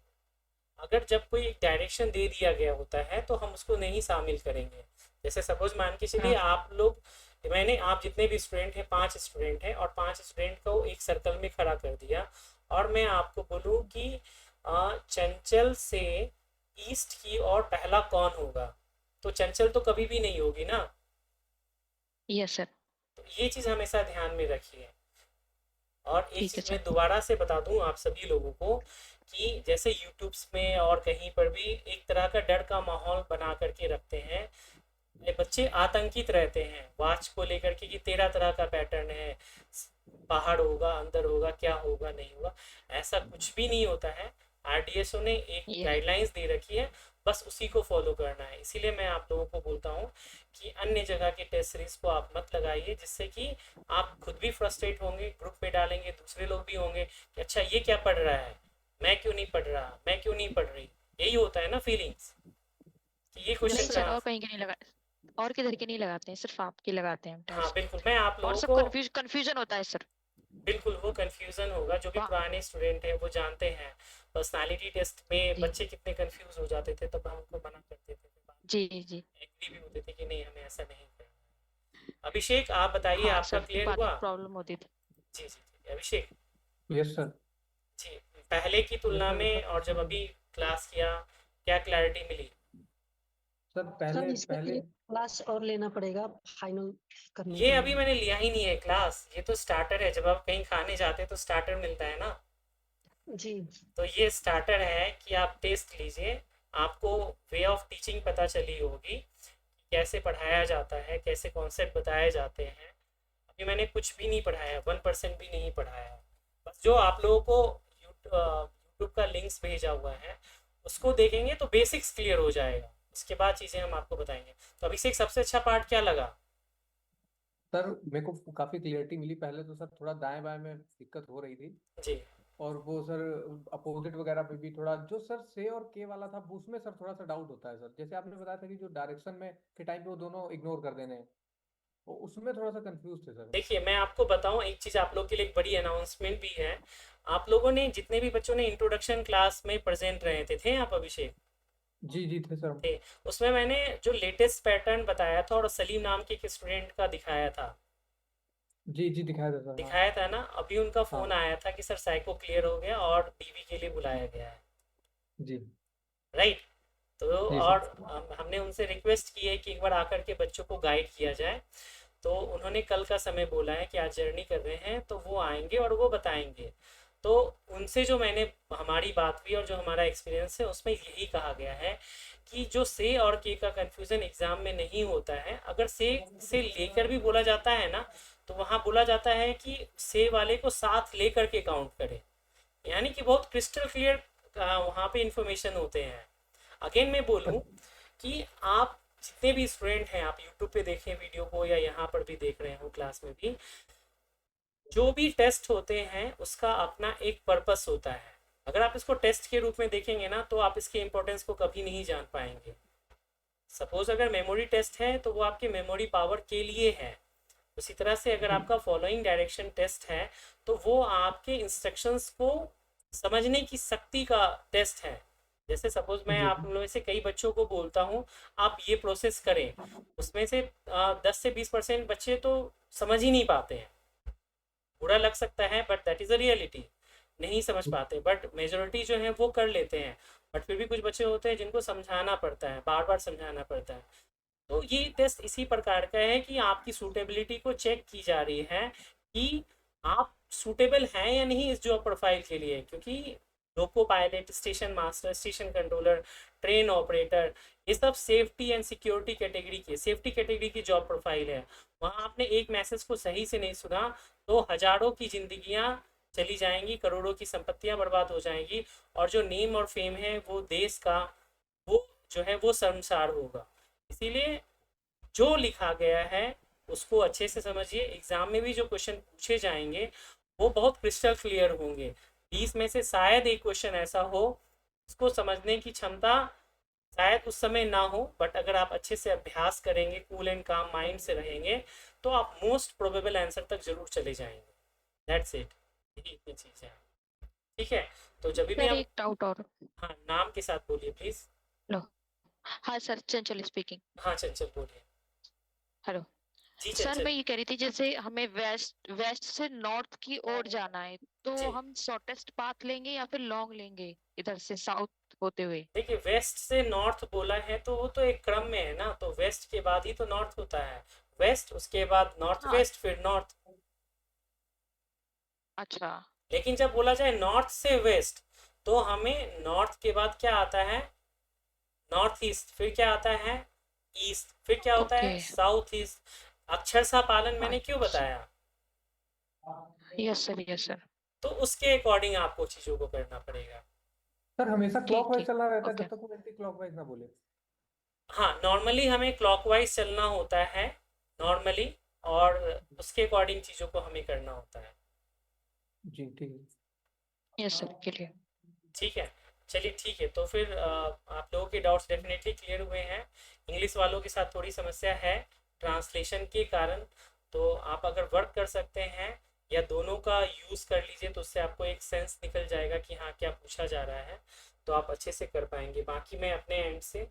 अगर जब कोई एक डायरेक्शन दे दिया गया होता है तो हम उसको नहीं शामिल करेंगे। जैसे सपोज मान के चलिए हाँ आप लोग, आप जितने भी स्टूडेंट हैं, 5 स्टूडेंट हैं, और 5 स्टूडेंट को एक सर्कल में खड़ा कर दिया, और मैं आपको बोलूँ कि चंचल से ईस्ट की ओर पहला कौन होगा, तो चंचल तो कभी भी नहीं होगी ना। Yes sir. तो ये चीज़ हमेशा ध्यान में रखिए। और एक ठीक है चीज़ मैं सर। दोबारा से बता दूं आप सभी लोगों को कि जैसे यूट्यूब्स में और कहीं पर भी एक तरह का डर का माहौल बना करके रखते हैं, ये बच्चे आतंकित रहते हैं वाच को लेकर के कि 13 तरह का पैटर्न है, पहाड़ होगा, अंदर होगा, क्या होगा, नहीं होगा। ऐसा कुछ भी नहीं होता है। आरडीएसओ ने एक ये गाइडलाइंस दे रखी है, बस उसी को फॉलो करना है। इसीलिए मैं आप लोगों को बोलता हूँ कि अन्य जगह के टेस्ट सीरीज को आप मत लगाइए, जिससे कि आप खुद भी फ्रस्ट्रेट होंगे, ग्रुप पे डालेंगे, दूसरे लोग भी होंगे कि अच्छा ये क्या पढ़ रहा है, मैं क्यों नहीं पढ़ रहा, मैं क्यों नहीं पढ़ रही। यही होता है ना फीलिंग्स, कि ये क्वेश्चन नहीं यस सर, सर। का। और कहीं के नहीं लगा, और किधर के नहीं लगाते हैं, सिर्फ आपके लगाते हैं हाँ टेस्ट। बिल्कुल, मैं आप और लोगों सब को, कंफ्यूजन होता है सर। बिल्कुल वो कंफ्यूजन होगा, जो भी वाह। पुराने स्टूडेंट हैं वो जानते हैं। पर्सनालिटी टेस्ट में जी बच्चे कितने कंफ्यूज हो जाते थे, तब हम उनको मना करते थे, फिर बाद जी जी। में एग्री भी होते थे कि नहीं हमें ऐसा नहीं करना। अभिषेक आप बताइए, हाँ आपका सर, क्लियर बाद में हुआ? प्रॉब्लम होती थी। जी जी जी अभिषेक यस सर। जी, पहले की यस तुलना सर, में सर और जब इसमें अभी क्लास किया, क्या क्लैरिटी मिली? सर सर पहले इसका पहले एक क्लास और लेना पड़ेगा फाइनल करने ये के अभी लिए। मैंने लिया ही नहीं है क्लास, ये तो स्टार्टर है। जब आप कहीं खाने जाते हैं तो स्टार्टर मिलता है ना, जी तो ये स्टार्टर है कि आप टेस्ट लीजिए। आपको वे ऑफ टीचिंग पता चली होगी, कैसे पढ़ाया जाता है, कैसे कॉन्सेप्ट बताए जाते हैं। अभी मैंने कुछ भी नहीं पढ़ाया, 1% भी नहीं पढ़ाया। बस जो आप लोगों को यूट्यूब का लिंक्स भेजा हुआ है उसको देखेंगे तो बेसिक्स क्लियर हो जाएगा, उसके बाद चीज़ें हम आपको बताएंगे। तो अभिषेक सबसे अच्छा पार्ट क्या लगा? सर मेरे को काफी क्लियरिटी मिली। पहले तो सर थोड़ा दाएं बाएं में दिक्कत हो रही थी, जी और वो सर अपोजिट वगैरह पे भी थोड़ा, जो सर से और के वाला था उसमें सर थोड़ा सा डाउट होता है सर। जैसे आपने बताया था कि जो डायरेक्शन में के टाइम पे वो दोनों इग्नोर कर देने हैं, वो उसमें थोड़ा सा कंफ्यूज थे सर। देखिए, मैं आपको बताऊं एक चीज़, आप लोग के लिए एक बड़ी अनाउंसमेंट भी है। आप लोगों ने, जितने भी बच्चों ने इंट्रोडक्शन क्लास में प्रेजेंट रहे थे आप अभिषेक जी जी थे सर। थे, उसमें मैंने जो लेटेस्ट पैटर्न बताया था और सलीम नाम के एक स्टूडेंट का दिखाया था, जी जी दिखाया था सर। हाँ दिखाया था ना। अभी उनका फ़ोन हाँ। आया था कि सर साइको क्लियर हो गया और डीवी के लिए बुलाया गया है, जी राइट? तो जी और सर। हमने उनसे रिक्वेस्ट की है कि एक बार आकर के बच्चों को गाइड किया जाए। तो उन्होंने कल का समय बोला है कि आज जर्नी कर रहे हैं, तो वो आएंगे और वो बताएंगे। तो उनसे जो मैंने, हमारी बात हुई और जो हमारा एक्सपीरियंस है उसमें यही कहा गया है कि जो से और के का कंफ्यूजन एग्जाम में नहीं होता है। अगर से लेकर भी बोला जाता है ना, तो वहाँ बोला जाता है कि से वाले को साथ लेकर के काउंट करें, यानी कि बहुत क्रिस्टल क्लियर वहाँ पे इंफॉर्मेशन होते हैं। अगेन मैं बोलूँ कि आप जितने भी स्टूडेंट हैं, आप यूट्यूब पे देखें वीडियो को या यहाँ पर भी देख रहे हो क्लास में भी, जो भी टेस्ट होते हैं उसका अपना एक पर्पस होता है। अगर आप इसको टेस्ट के रूप में देखेंगे ना, तो आप इसके इम्पोर्टेंस को कभी नहीं जान पाएंगे। सपोज अगर मेमोरी टेस्ट है तो वो आपके मेमोरी पावर के लिए है। उसी तरह से अगर जी आपका फॉलोइंग डायरेक्शन टेस्ट है, तो वो आपके इंस्ट्रक्शंस को समझने की शक्ति का टेस्ट है। जैसे सपोज मैं जी आप लोगों में से कई बच्चों को बोलता हूँ आप ये प्रोसेस करें, उसमें से 10 से 20% बच्चे तो समझ ही नहीं पाते हैं। बुरा लग सकता है but that is a reality, नहीं समझ पाते, बट मेजोरिटी जो है वो कर लेते हैं। बट फिर भी कुछ बच्चे होते हैं जिनको समझाना पड़ता है, बार बार समझाना पड़ता है। तो ये टेस्ट इसी प्रकार का है कि आपकी सूटेबिलिटी को चेक की जा रही है कि आप सूटेबल हैं या नहीं इस जॉब प्रोफाइल के लिए। क्योंकि loco pilot, station master, station controller, train operator, ये सब सेफ्टी एंड सिक्योरिटी कैटेगरी की, सेफ्टी कैटेगरी की जॉब प्रोफाइल है। वहाँ आपने एक मैसेज को सही से नहीं सुना तो हजारों की जिंदगियां चली जाएंगी, करोड़ों की संपत्तियां बर्बाद हो जाएंगी, और जो नेम और फेम है वो देश का, वो जो है वो शर्मसार होगा। इसीलिए जो लिखा गया है उसको अच्छे से समझिए। एग्जाम में भी जो क्वेश्चन पूछे जाएंगे वो बहुत क्रिस्टल क्लियर होंगे। 20 में से शायद एक क्वेश्चन ऐसा हो उसको समझने की क्षमता शायद उस समय ना हो, बट अगर आप अच्छे से अभ्यास करेंगे, कूल एंड काम माइंड से रहेंगे, तो आप मोस्ट प्रोबेबल आंसर तक जरूर चले जाएंगे। दैट्स इट, यही इतनी चीज है। ठीक है, तो जब भी सर आप, एक डाउट और। हाँ नाम के साथ बोलिए प्लीज। लो, हाँ सर, चंचल स्पीकिंग। हाँ चंचल बोलिए। हेलो जी सर, चंचल। मैं ये कह रही थी जैसे हमें वेस्ट वेस्ट से नॉर्थ की ओर जाना है, तो जी हम शॉर्टेस्ट पाथ लेंगे या फिर लॉन्ग लेंगे इधर से साउथ होते हुए? देखिए, वेस्ट से नॉर्थ बोला है तो वो तो एक क्रम में है ना, तो वेस्ट के बाद ही तो नॉर्थ होता है। वेस्ट, उसके बाद नॉर्थ हाँ, वेस्ट, फिर नॉर्थ। अच्छा। लेकिन जब बोला जाए नॉर्थ से वेस्ट, तो हमें नॉर्थ के बाद क्या आता है, नॉर्थ ईस्ट, फिर क्या आता है ईस्ट, फिर क्या होता ओके। है साउथ ईस्ट। अक्षरशः पालन मैंने क्यों अच्छा, बताया, यस सर, यस सर। तो उसके अकॉर्डिंग आपको चीजों को करना पड़ेगा। सर हमेशा ठीक क्लॉकवाइज ठीक, चलना रहता है ओके। जब तक वो एंटी क्लॉकवाइज ना बोले। हाँ, नॉर्मली हमें क्लॉकवाइज चलना होता है नॉर्मली, और उसके अकॉर्डिंग चीजों को हमें करना होता है। जी ठीक है। Yes sir, clear. ठीक है, चलिए ठीक है, तो फिर आप लोगों के डाउट्स डेफिनेटली क्लियर हुए हैं। इंग्लिश वालों के साथ थोड़ी समस्या है ट्रांसलेशन के कारण, तो आप अगर वर्क कर सकते हैं या दोनों का यूज़ कर लीजिए तो उससे आपको एक सेंस निकल जाएगा कि हाँ क्या पूछा जा रहा है, तो आप अच्छे से कर पाएंगे। बाकी मैं अपने एंड से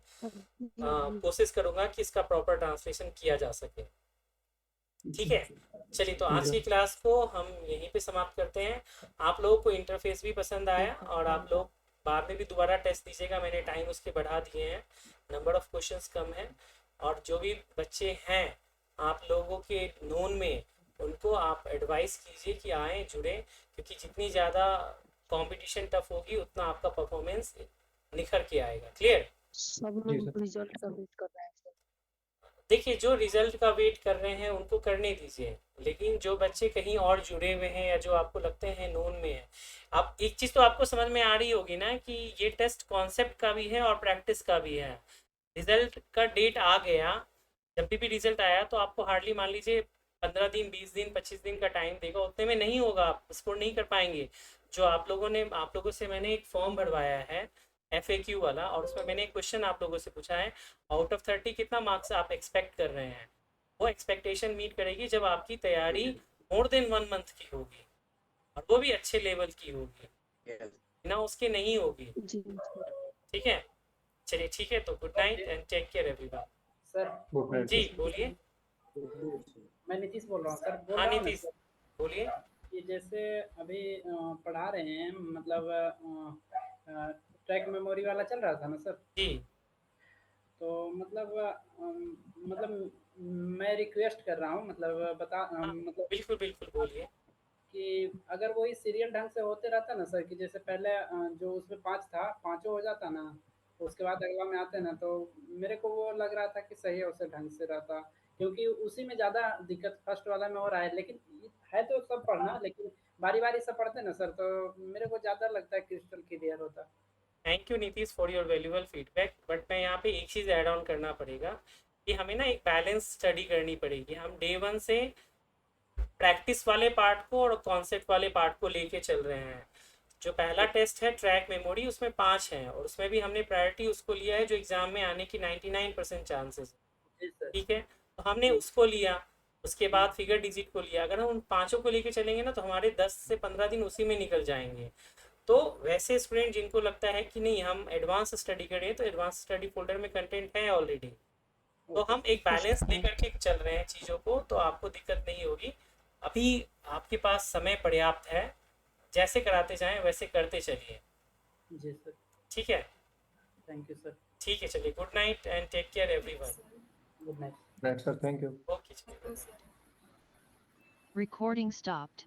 कोशिश करूँगा कि इसका प्रॉपर ट्रांसलेशन किया जा सके। ठीक है, चलिए तो आज की क्लास को हम यहीं पे समाप्त करते हैं। आप लोगों को इंटरफेस भी पसंद आया और आप लोग बाद में भी दोबारा टेस्ट दीजिएगा, मैंने टाइम उसके बढ़ा दिए हैं, नंबर ऑफ क्वेश्चंस कम है। और जो भी बच्चे हैं आप लोगों के नोन में, उनको आप एडवाइस कीजिए कि आएँ जुड़े, क्योंकि जितनी ज़्यादा कंपटीशन टफ होगी उतना आपका परफॉर्मेंस निखर के आएगा। क्लियर? सब जी लोग सर। रिजल्ट का वेट कर रहे हैं सर। देखिए, जो रिजल्ट का वेट कर रहे हैं उनको करने दीजिए, लेकिन जो बच्चे कहीं और जुड़े हुए हैं या जो आपको लगते हैं नोन में है, अब एक चीज़ तो आपको समझ में आ रही होगी ना कि ये टेस्ट कॉन्सेप्ट का भी है और प्रैक्टिस का भी है। रिजल्ट का डेट आ गया, जब भी रिजल्ट आया तो आपको हार्डली मान लीजिए 15 दिन, 20 दिन, 25 दिन का टाइम देगा, उतने में नहीं होगा, आप स्कोर नहीं कर पाएंगे। जो आप लोगों से मैंने एक फॉर्म भरवाया है FAQ वाला, और उसमें मैंने एक क्वेश्चन आप लोगों से पूछा है, आउट ऑफ 30 कितना मार्क्स आप एक्सपेक्ट कर रहे हैं। वो एक्सपेक्टेशन मीट करेगी जब आपकी तैयारी मोर देन 1 मंथ की होगी, और वो भी अच्छे लेवल की होगी, ना उसके नहीं होगी। जी सर। ठीक है, चलिए ठीक है, तो good night and take care everyone. Sir good night जी सर। बोलिए। मैं नीतीश बोल रहा हूँ सर, बोल हाँ रहा हूँ ना नीतीश सर बोलिए। कि जैसे अभी पढ़ा रहे हैं, मतलब ट्रैक मेमोरी वाला चल रहा था ना सर, जी तो मतलब मैं रिक्वेस्ट कर रहा हूँ, मतलब हाँ, मतलब बिल्कुल बिल्कुल बोलिए। कि अगर वही सीरियल ढंग से होते रहता ना सर, कि जैसे पहले जो उसमें 5 था, पाँचों हो जाता ना, उसके बाद अगला में आते ना, तो मेरे को वो लग रहा था कि सही है, उसे ढंग से रहता, क्योंकि उसी में ज़्यादा दिक्कत फर्स्ट वाला में हो रहा है। लेकिन है तो सब पढ़ना, लेकिन बारी-बारी से पढ़ते ना सर, तो मेरे को ज़्यादा लगता है क्रिस्टल क्लियर होता। Thank you Nitish for your valuable feedback, but मैं यहाँ पे एक चीज़ ऐड ऑन करना पड़ेगा कि हमें ना एक बैलेंस स्टडी करनी पड़ेगी। हम डे 1 से प्रैक्टिस वाले पार्ट को और कॉन्सेप्ट वाले पार्ट को लेके चल रहे हैं। जो पहला टेस्ट है ट्रैक मेमोरी, उसमें 5 हैं, और उसमें भी हमने प्रायोरिटी उसको लिया है जो एग्जाम में आने की 99% चांसेस। जी सर। ठीक है, तो हमने उसको लिया, उसके बाद फिगर डिजिट को लिया। अगर हम उन पांचों को लेके चलेंगे ना तो हमारे 10 से 15 दिन उसी में निकल जाएंगे। तो वैसे स्टूडेंट जिनको लगता है कि नहीं हम एडवांस स्टडी करें, तो एडवांस स्टडी फोल्डर में कंटेंट है ऑलरेडी, तो हम एक बैलेंस लेकर के चल रहे हैं चीज़ों को, तो आपको दिक्कत नहीं होगी। अभी आपके पास समय पर्याप्त है, जैसे कराते जाएं वैसे करते चलिए। जी सर। ठीक है, थैंक यू सर। ठीक है, चलिए good night and take care everyone. Good night. Right sir, thank you. Okay चलिए। Recording stopped.